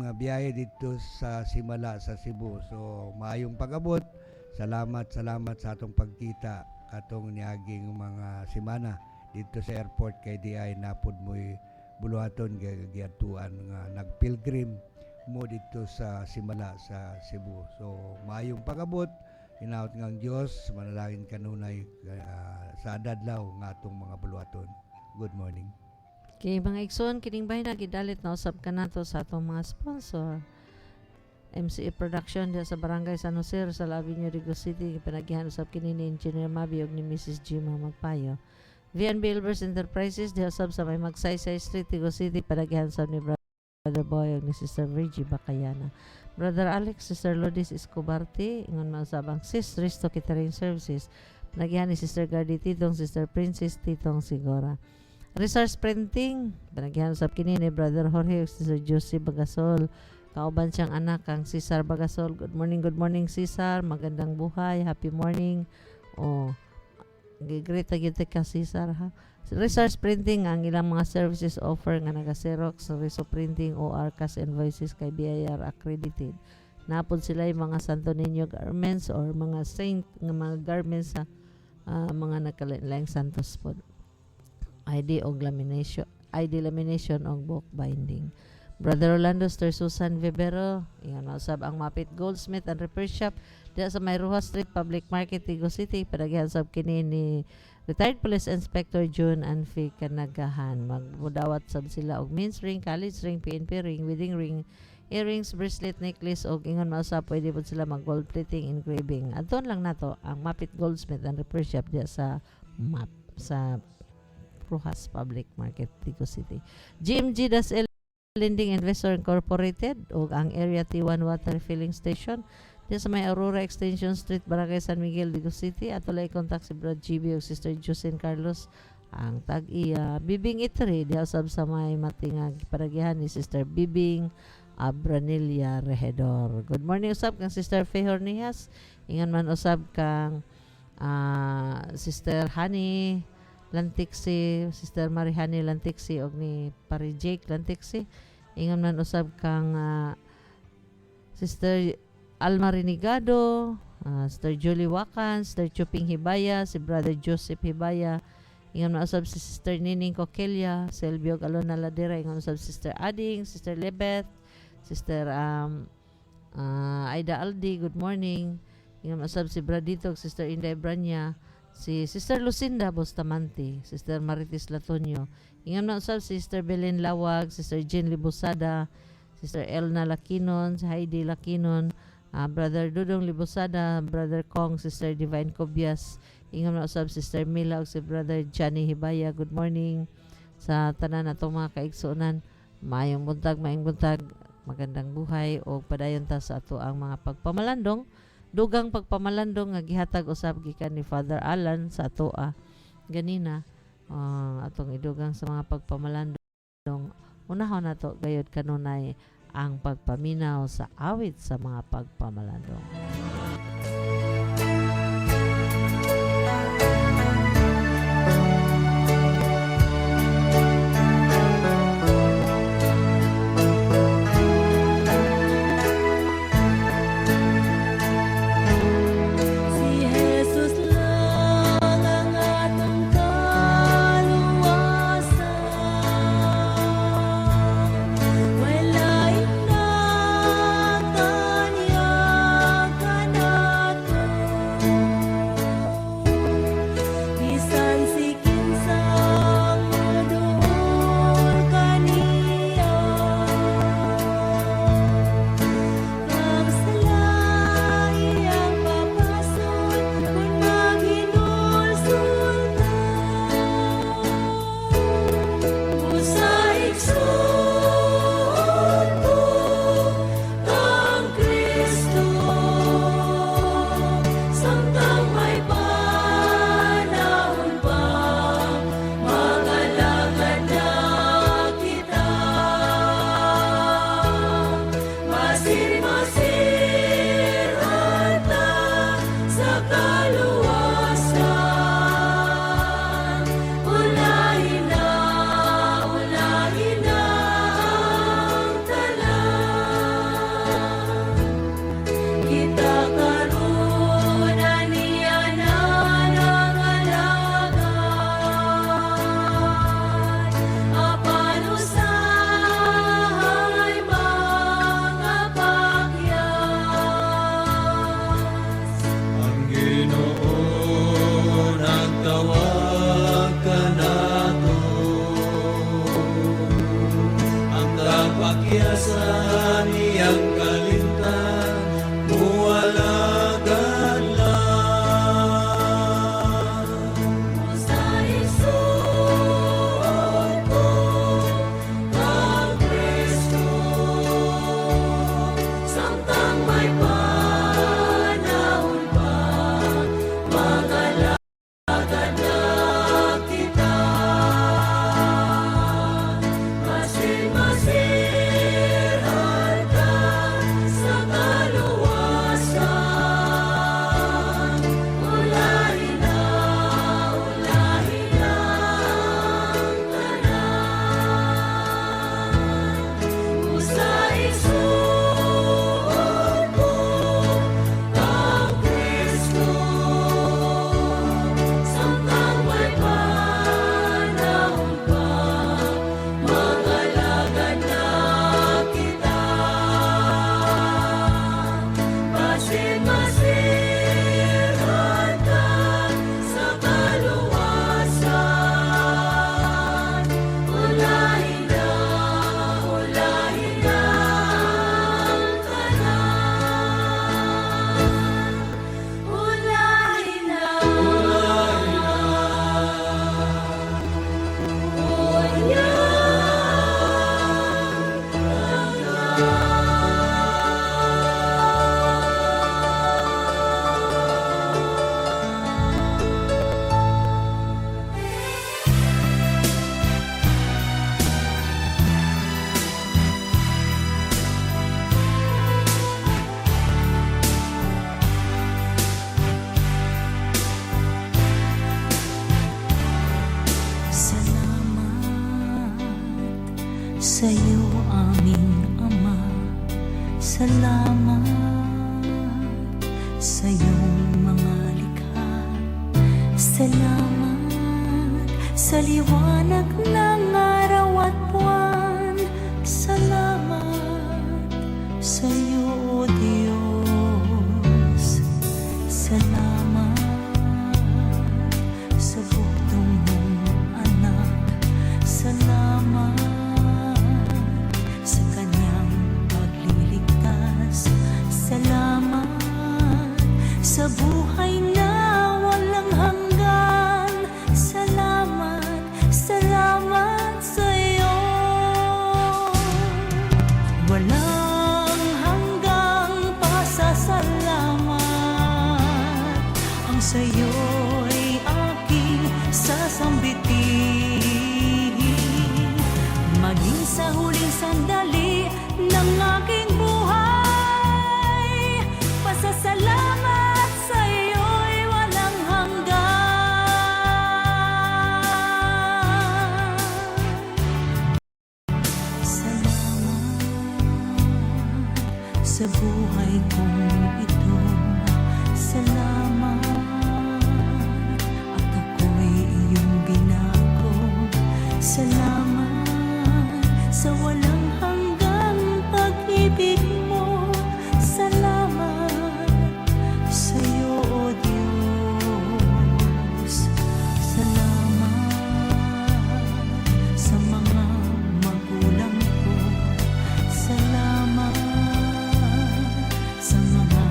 nga biyahe dito sa Simala sa Cebu. So maayong pag-abot. Salamat sa atong pagkita katong niaging mga semana dito sa airport kay DI napud mo'y buluhaton giatuan nga nagpilgrim mo dito sa Simala sa Cebu. So maayong pag-abot, hinaut ngang Dios manalangin kanunay sa adadlaw nga atong mga buluhaton. Good morning. Kay mga igsoon kining bahin na gidalit na usab kanato sa atong mga sponsor. MCA Production diya sa Barangay San Jose, Rizal Avenue, Rigo City. Pinagihan usab kini ni Engineer Mabi ug ni Mrs. Gima Magpayo. VNB Elvers Enterprises diya usab sa may Magsaysay Street, Rigo City. Pinagihan usab ni Brother Boy ug ni Sister Virgie Bacayana. Brother Alex, Sister Lourdes Escobarte, ingon mausab ang Sis Risto Catering Services. Pinagihan ni Sister Gardy Titong, Sister Princess Titong Sigora. Resource Printing, pinagihan usab kini ni Brother Jorge ug Sister Josie Bagasol. Kauban siyang anak kang Cesar Bagasol. Good morning Cesar. Magandang buhay. Happy morning. Great agad ka Cesar ha. Resource Printing ang ilang mga services offer nga naga-Xerox, Reso Printing, OR, Cash Invoices kay BIR accredited. Napod sila yung mga Santo Niño garments or mga saint nga mga garments sa mga nagkalain santos pod. ID lamination og book binding. Brother Orlando, Sister Susan Vivero, yan mausab ang Mapit Goldsmith and Repair Shop diya sa May Rojas Street Public Market, Tigo City. Padagihan sab kini ni Retired Police Inspector June Anfi Kanagahan. Magmudawat sab sila og men's ring, college ring, PNP ring, wedding ring, earrings, bracelet, necklace og ingon mausab pwede pod sila mag gold plating, engraving. Adton lang nato ang Mapit Goldsmith and Repair Shop diya sa Rojas Public Market, Tigo City. GMG Das Lending Investor Incorporated ug ang Area T1 Water Filling Station diya sa may Aurora Extension Street, Barangay San Miguel, Digo City. Atulay contact si Brad GB ug Sister Jocelyn Carlos ang tag-iya Bibing Eatery diya sab sa may matingag padagihan ni Sister Bibing Abranilia Regidor. Good morning usab kang Sister Faye Hornihas. Ingon man usab kang Sister Honey Lantiksi, Sister Marihani Lantiksi og ni Pari Jake Lantiksi. Ingon man usab kang Sister Alma Renigado, Sister Julie Wakan, Sister Chuping Hibaya, si Brother Joseph Hibaya. Ingon man usab si Sister Nining Coquelia, Selvio Galona Ladera. Ingon usab Sister Ading, Sister Lebeth, Sister Aida Aldi, good morning. Ingon man usab si Bradito, Sister Inday Branya, si Sister Lucinda Bustamante, Sister Maritis Latonio. Ingon na usab Sister Belen Lawag, Sister Jean Libusada, Sister Elna Lakinon, Heidi Lakinon, Brother Dudong Libusada, Brother Kong, Sister Divine Cobias. Ingon na usab Sister Mila ug si Brother Johnny Hibaya. Good morning sa tanan natong mga kaigsuonan. Maayong buntag, magandang buhay o padayon ta sa ato ang mga pagpamalandong. Dugang pagpamalandong nga gihatag usab gikan ni Father Alan sa atoa ganina atong idugang sa mga pagpamalandong. Unahon nato gayud kanunay ang pagpaminaw sa awit sa mga pagpamalandong. Masih Salamat sa iyong mga likha. Salamat sa liwanag ng araw at buwan. Salamat sa iyo, O Diyos. Salamat sa bugtong mong anak. Salamat sa kanyang pagliligtas. Salamat sa buhay na walang hanggan. Salamat, salamat sa iyo. Walang hanggang pasasalamat ang sa iyo'y aking sasambitin. Maging sa huling sandali ng aking buhay, pasasalamat sa iyo'y walang hanggan. Salamat sa buhay kong ito. Salamat at ako'y iyong binago. Salamat sa walang hanggang pag-ibig mo. Salamat sa iyo, O Diyos. Salamat sa mga magulang ko. Salamat sa mga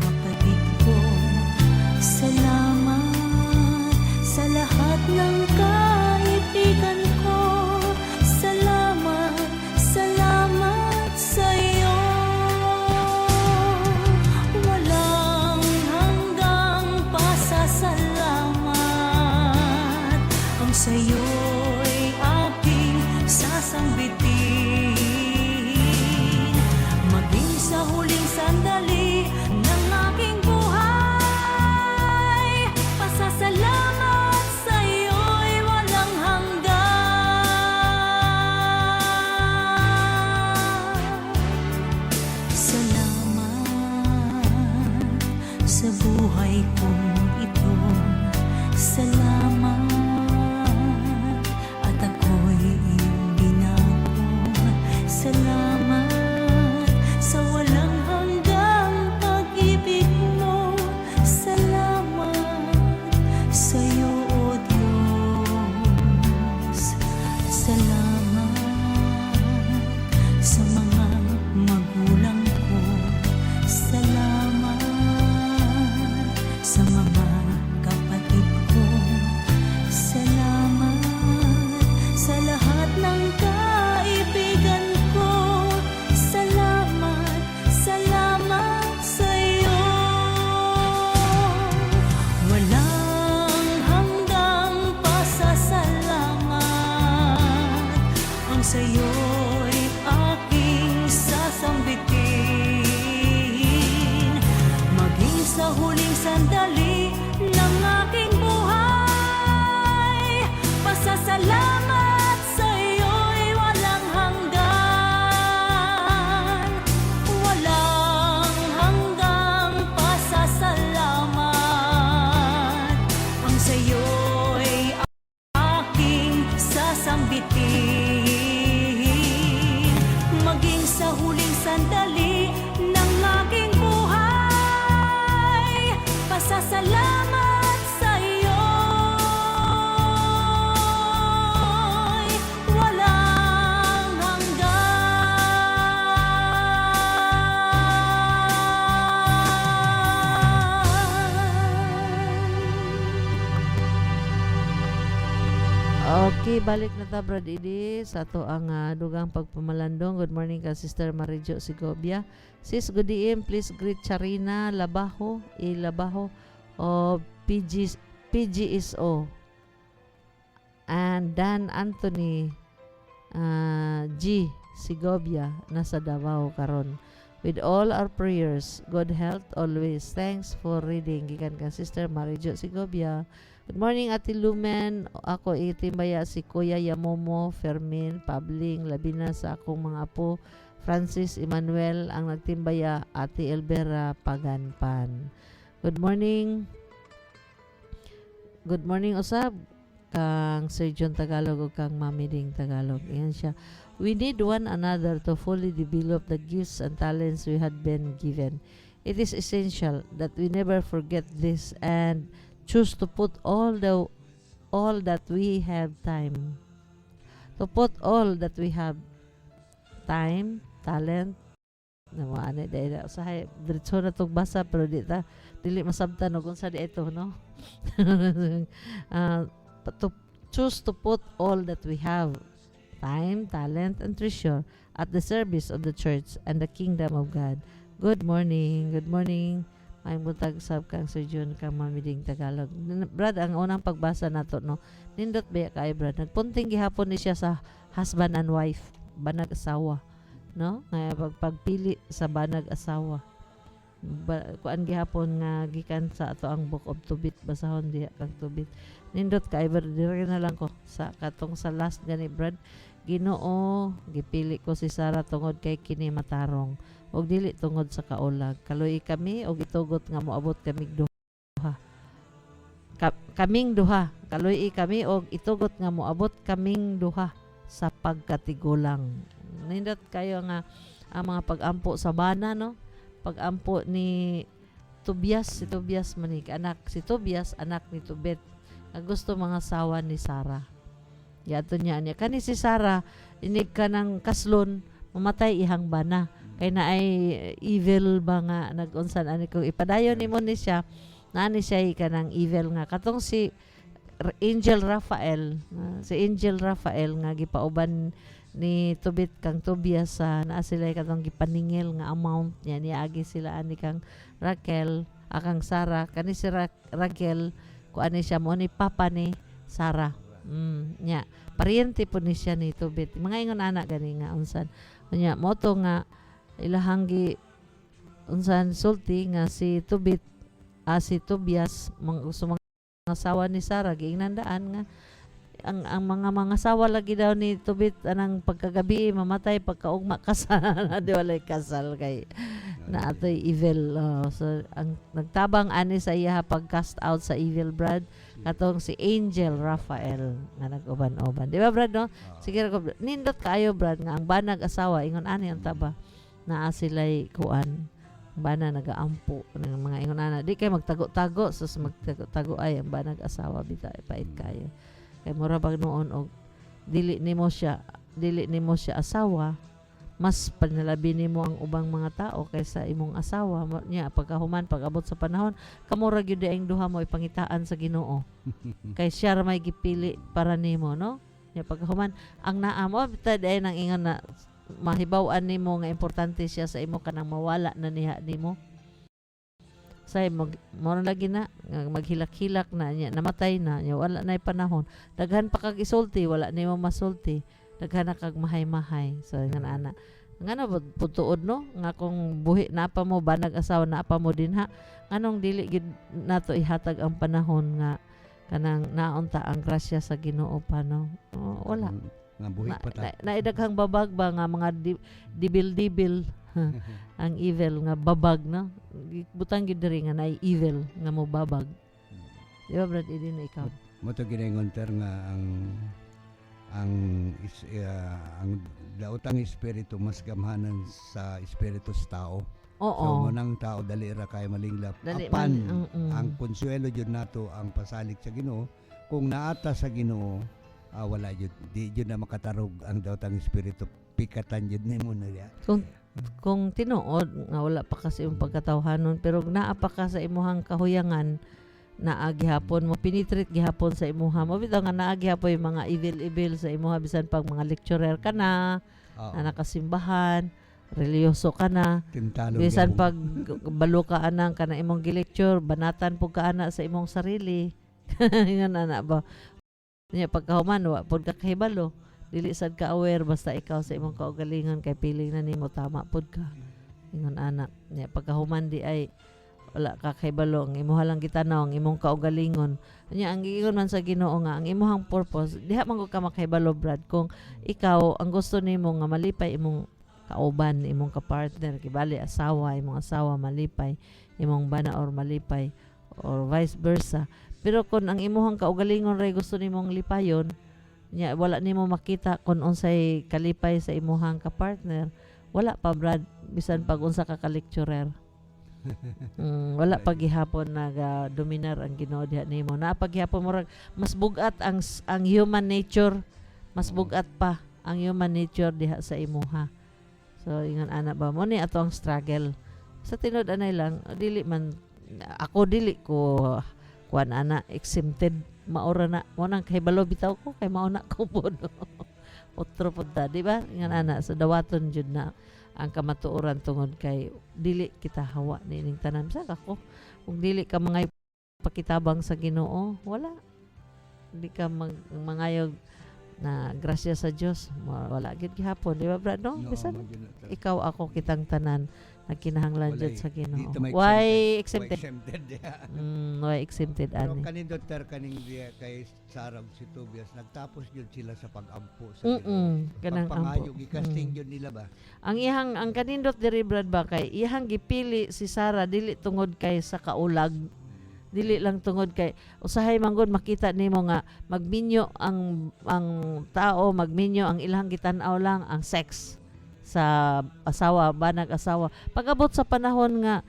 kapatid ko. Salamat sa lahat ng kaibigan ko. Salamat, salamat sa iyo. Walang hanggang pasasalamat ang sa iyo'y aking sasambitin. Maging sa huling sandali ng aking buhay, pasasalamat sa iyo'y walang hanggan. Salamat sa buhay kong ito. Salamat at ako'y iyong binago. Salamat sa walang hanggang pag-ibig mo. Salamat sa iyo, O Diyos. Salamat sa mga magulang ko. Salamat sa mga kapatid ko. Salamat sa lahat ng kaibigan ko. Salamat, salamat sa iyo. Walang hanggang pasasalamat ang sa iyo'y aking sasambitin. Maging sa huling sandali ng aking buhay, pasasalamat sa iyo'y walang hanggan. Walang hanggang pasasalamat ang sa iyo'y aking sasambitin. Maging sa huling sandali ng aking buhay, pasasalamat sa iyo'y walang hanggan. Okay, balik na ta Brad Idi sa ato ang dugang pagpamalandong. Good morning ka Sister Marijo Segovia. Sis, good evening. Please greet Charina Labajo, Labajo o PGSO and Dan Anthony G. Segovia nasa Davao karon. With all our prayers, good health always. Thanks for reading. Gikan ka Sister Marijo Segovia. Good morning Ate Lumen. Ako itimbaya si Kuya Yamomo Fermin Pabling labi na sa akong mga apo Francis Emmanuel ang nagtimbaya, Ate Elvera Paganpan. Good morning. Good morning usab kang Sir John Tagalog ug kang Mami Ding Tagalog. Ayan siya. We need one another to fully develop the gifts and talents we had been given. It is essential that we never forget this and choose to put all that we have time. To put all that we have time, talent, na mo ani dahil usahay diretso na tong basa pero dili masabtan og unsa di ito no. To choose to put all that we have, time, talent, and treasure at the service of the church and the kingdom of God. Good morning. Good morning. May butag sab kang Sir John kang Mamiding Tagalog. Brad, ang unang pagbasa nato no. Nindot ba kay Brad? Nagpunting gihapon ni siya sa husband and wife, banag asawa, no? Nga pagpili sa banag asawa. Kuan gihapon nga gikan sa ato ang Book of Tobit, basahon diha kang Tobit. Nindot kay Brad, dire na lang ko sa katong sa last gani Brad. Ginoo, gipili ko si Sarah tungod kay kini matarong og dili tungod sa kaulag. Kaloy kami og itugot nga moabot kami duha. Kaming duha. Kaloy kami og itugot nga moabot kaming duha sa pagkatigulang. Nindot kayo nga ang mga pag-ampo sa bana no. Pag-ampo ni Tobias, si Tobias manik anak si Tobias anak ni Tobit. Nga gusto mga sawa ni Sarah. Yato niya kani si Sarah inig ka ng kaslon mamatay ihang bana kay na ay evil ba nga nag-unsan ani kung ipadayon nimo ni siya nani siya kanang evil nga katong si Angel Raphael nga gipauban ni Tobit kang Tobias sa naa sila katong gipaningil nga amount niya niagi sila ani kang Raquel akang Sarah kani si Raquel kuani siya mo ni papa ni Sarah nya pariente po ni siya ni Tobit mga ingon anak gani nga unsan nya moto nga ilahang gi unsan sulti nga si Tobit si Tobias gusto mga asawa ni Sarah giingnan-daan nga ang mga asawa lagi daw ni Tobit anang pagkagabi mamatay pagkaugma kasal di walay kasal kay na atoy evil so ang nagtabang ani sa iya pag-cast out sa evil Brad katong si Angel Raphael nga nag-uban-uban di ba Brad no sige ko nindot kaayo Brad nga ang banag asawa ingon ani ang taba naa sila'y kuan bana nagaampo ng mga ingon ana di kay magtago-tago sus magtago-tago ay ang banag asawa bita pait kayo kay mura bag noon og dili nimo siya asawa mas panalabi nimo ang ubang mga tao kaysa imong asawa nya pagkahuman pag-abot sa panahon kamo ra gyud ang duha mo ipangitaan sa Ginoo kay siya ra may gipili para nimo no nya pagkahuman ang naa mo bitad ay nang ingon na mahibaw-an nimo nga importante siya sa imo kanang mawala na niha nimo say mo lagi na maghilak-hilak na niya namatay na niya wala na panahon daghan pa kag isulti wala nimo masulti daghan na kag mahay-mahay so nga ana ngano putuod no nga kung buhi na pa mo banag asawa na pa mo dinha nganong dili gid nato ihatag ang panahon nga kanang naunta ang grasya sa Ginoo pa no wala nga buhi pa ta naidaghang babag ba nga mga dibil ang evil nga babag no butang gid diri nga naay evil nga mo babag di ba Brad idin na ikaw mo to ginengon ter nga ang daotang espiritu mas gamhanan sa espiritu sa tao. Oo. So munang tao dali ra kay malinglap apan ang konsuelo jud nato ang pasalig sa Ginoo kung naata sa Ginoo wala jud di jud na makatarog ang daotang espiritu pikatan jud nimo na diya. Kung tinuod nga wala pa kasi yung pagkatawhanon pero naa pa ka sa imuhang kahuyangan naa gihapon mo pinitreat gihapon sa imuha mo bitaw nga naa gihapon yung mga evil sa imuha bisan pag mga lecturer ka na nakasimbahan reliyoso ka na bisan pag balo ka anang kana imong gi-lecture banatan pug ka ana sa imong sarili ingon ana ba niya pagkahuman wa pud ka kahibalo dili sad ka aware basta ikaw sa imong kaugalingon kay piling na nimo tama pud ka ingon anak niya pagkahuman di ay wala ka kahibalo ang imuha lang gitanaw ang imong kaugalingon niya ang giingon man sa Ginoo nga ang imong purpose diha man ka makahibalo Brad kung ikaw ang gusto nimo nga malipay imong kauban imong ka-partner kibali asawa, imong asawa malipay, imong bana or malipay or vice versa. Pero kung ang imuhang kaugalingon ray gusto nimong lipayon, nya wala nimo makita kung unsay kalipay sa imuhang ka-partner, wala pa brad bisan pag unsa ka lecturer. Wala paghihapon dominar ang Ginoo diha nimo. Na paghihapon murag mas bugat ang human nature, mas bugat pa ang human nature diha sa imuha. So ingon ana ba mo ni ato ang struggle. Sa tinud anay lang dili man ako dili ko kuan ana exempted maura na mo nang kahibalo bitaw ko kay mauna ko pod. Otro pod ta, di ba? Ingon ana sa dawaton jud na ang kamatuoran tungod kay dili kita hawa nining tanan sa ako kung dili ka mga pakitabang sa Ginoo wala di ka mangayog na grasya sa Dios wala gid gihapon di ba brad no bisan ikaw ako kitang tanan nagkinahanglan jud sa Ginoo why exempted why exempted Pero ani kanin Dr. kaning diya kay Sarah ug si Tobias nagtapos jud sila sa pag-ampo sa Ginoo. kanang Pagpangayog ampo. i-casting jud nila ba? Ang kanindot diri brad ba kay iyang gipili si Sarah dili tungod kay sa kaulag dili lang tungod kay usahay manggod makita nimo nga magminyo ang tao magminyo ang ilang gitan-aw lang ang sex sa asawa banag asawa pag-abot sa panahon nga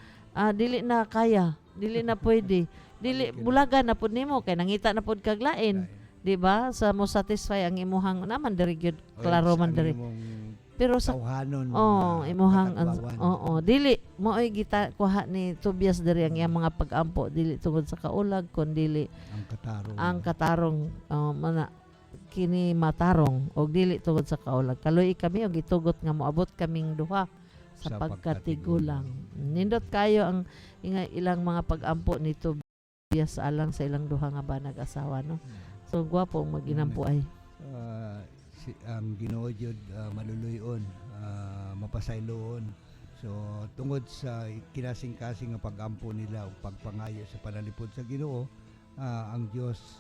dili na kaya dili na pwede dili bulagan na pud nimo kay nangita na pud kag lain di ba sa mo satisfy ang imuhang naman diri gyud klaro man diri pero sa tawhanon imuhang nakatbawan. dili mo'y gita kuha ni Tobias diri ang iyang mga pag-ampo dili tungod sa kaulag kun dili ang katarong mana kini matarong og dili tungod sa kaulag kaloy kami og gitugot nga moabot kaming duha sa Sa pagkatigulang nindot kayo ang ilang mga pag-ampo ni Tobias alang sa ilang duha nga banag asawa no so gwapo ang maginampo ay ang Ginoo jud maluluyon mapasayloon so tungod sa kinasing-kasing nga pag-ampo nila ug pagpangayo sa panalipod sa Ginoo ang Dios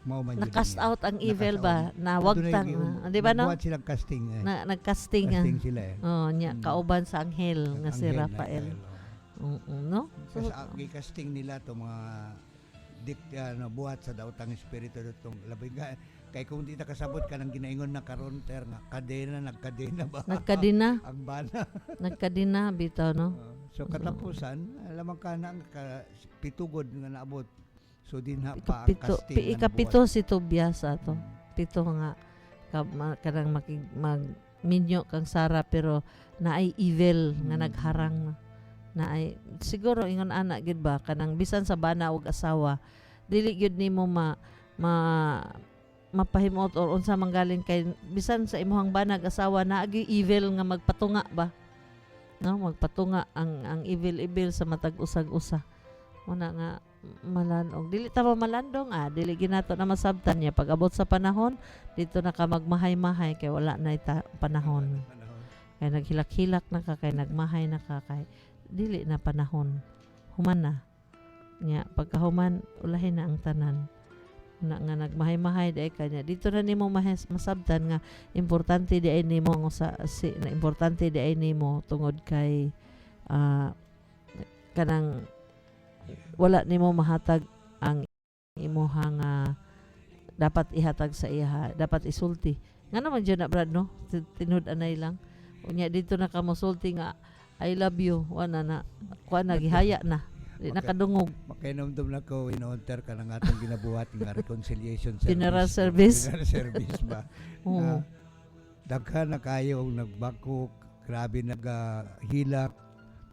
mao man jud na-cast niya. out ang evil Na-cast ba out. na wag Adunay tang yung- di ba no nagbuhat silang casting nagcasting casting sila nya kauban sa anghel nga si Anghel, Rafael no so Sa casting nila to mga buhat sa daotang espiritu ditong labi nga kay kung di ta kasabot ka nang ginaingon na karon ter nga nagkadena ba nagkadina ang bana nagkadina bitaw no so katapusan alam ka na pitugod nga naabot so dinha pa ang ikapito casting nga ikapito si Tobias ato pito nga kanang magminyo kang Sara pero naay evil nga nagharang naay siguro ingon ana gid ba kanang bisan sa bana ug asawa dili gyud nimo mapahimot or unsa manggaling kay bisan sa imuhang banag asawa naagi evil nga magpatunga ba no magpatunga ang evil sa matag usag-usa muna nga malanog dili ta malandong dili ginato na masabtan niya pag abot sa panahon dito na ka magmahay-mahay kay wala na ita panahon kay naghilak-hilak na ka kay nagmahay na ka kay dili na panahon human na nya pagkahuman ulahin na ang tanan na nga nagmahay-mahay dai kanya dito na nimo masabtan nga importante di ay nimo ang na importante di ay nimo tungod kay kanang wala nimo mahatag ang imuhang dapat ihatag sa iya dapat isulti nga naman dyan na brad no tinud anay lang unya dito na ka mosulti nga I love you wala na kuha na gihaya na di nakadungog makinomdom na ko inonter ka ng atong ginabuhat nga reconciliation service Funeral service. Funeral service ba Oo. daghan na kayo og nagbakok grabe naghilak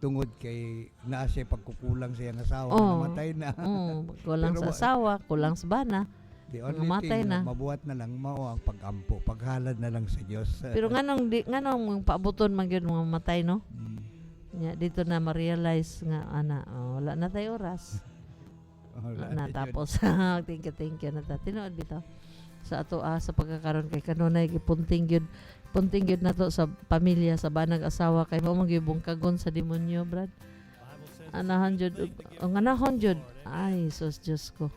tungod kay naa siya pagkukulang sa iyang asawa namatay na kulang Pero sa asawa kulang sa bana the only namatay thing na. mabuhat na lang mao ang pag-ampo paghalad na lang sa Dios pero nganong paabuton man gyud mga matay no nya dito na ma-realize nga wala na tayo oras na tapos thank you na ta tinuod bitaw sa ato sa pagkakaroon kay kanunay gipunting gyud na to sa pamilya sa banag asawa kay mao man gyud bungkagon sa demonyo brad anahon jud ay sus Diyos ko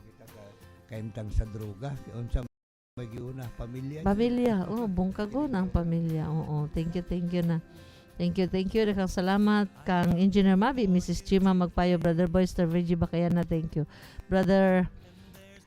kaimtang sa droga unsa May giuna, pamilya. Pamilya, bungkago ng pamilya. Oo, thank you na. Thank you. Dakang salamat kang Engineer Mabi, Mrs. Chima Magpayo, Brother Boy, Sister Virgie Bacayana, thank you. Brother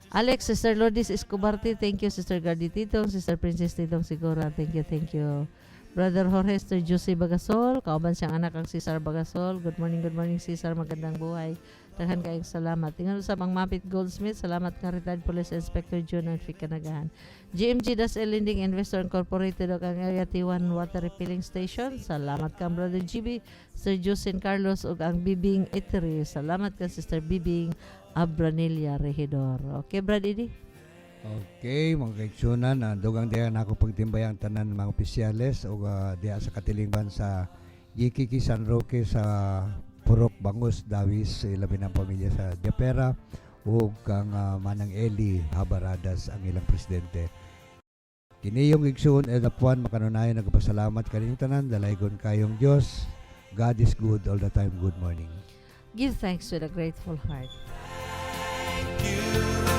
Alex, Sister Lourdes Escobarte, thank you. Sister Gardi Titong, Sister Princess Titong Sigura, thank you. Brother Jorge, Sister Jose Bagasol, kauban siyang anak ang Cesar Bagasol. Good morning Cesar, magandang buhay. Daghan kayong salamat. Tingnan sa mga Mapit Goldsmith, salamat ka retired Police Inspector June and Fikanagahan. GMG Das Lending Investor Incorporated o ang Area T1 Water Refilling Station. Salamat ka Brother GB, Sir Justin Carlos o ang Bibing Eatery. Salamat ka Sister Bibing Abranilla Regidor. Okay, Brad Idi? Okay, mga kaigsunan, dugang diya na ako pagtimbay ang tanan mga opisyales o diya sa katilingban sa Yikiki San Roque sa Purok Bangus, Dawis, ilabi ng pamilya sa Diapera o kang Manang Eli Habaradas ang ilang presidente. Kiniyong igsoon edapuan makanunayan nagpasalamat kaninyong tanan, dalaygon kayong Diyos. God is good all the time. Good morning. Give thanks with a grateful heart. Give thanks.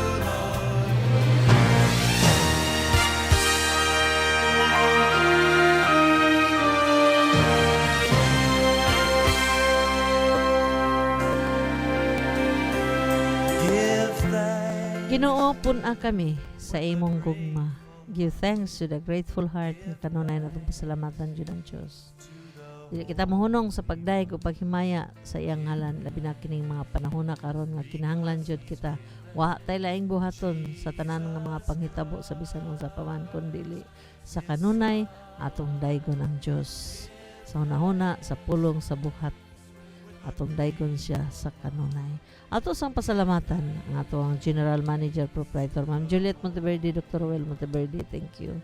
Ginoo pun-a kami sa imong gugma. Give thanks with a grateful heart. Kanunay na itong pasalamatan Diyos ng Diyos. Dili kita mohunong sa pagdaig o paghimaya sa iyang ngalan. Labi na kining mga panahon na karon nga kinahanglan Diyod kita. Wa tay laing buhaton sa tanan nga mga panghitabo sa bisan unsa pa man kundili sa kanunay atong daygon ang Diyos. Sa hunahuna sa pulong sa buhat atong daygon siya sa kanunay. Ato sang pasalamatan ang ato ang General Manager Proprietor Ma'am Juliet Monteverde, Dr. Roel Monteverde, thank you.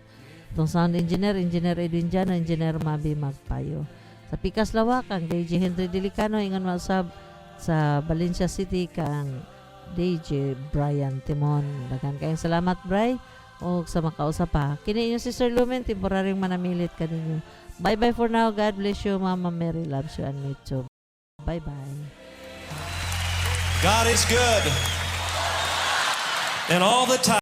Atong Sound Engineer Edwin Jano, Engineer Mabi Magpayo. Sa Pikas Lawak ang DJ Henry Delicano, ingon masab sa Valencia City kang DJ Brian Timon. Daghan kayong salamat Bray o sa makausap pa. Kini inyo Sister Lumen, temporaryong manamilit kaninyo. Bye for now. God bless you. Mama Mary loves you and me too. Bye. God is good. And all the time.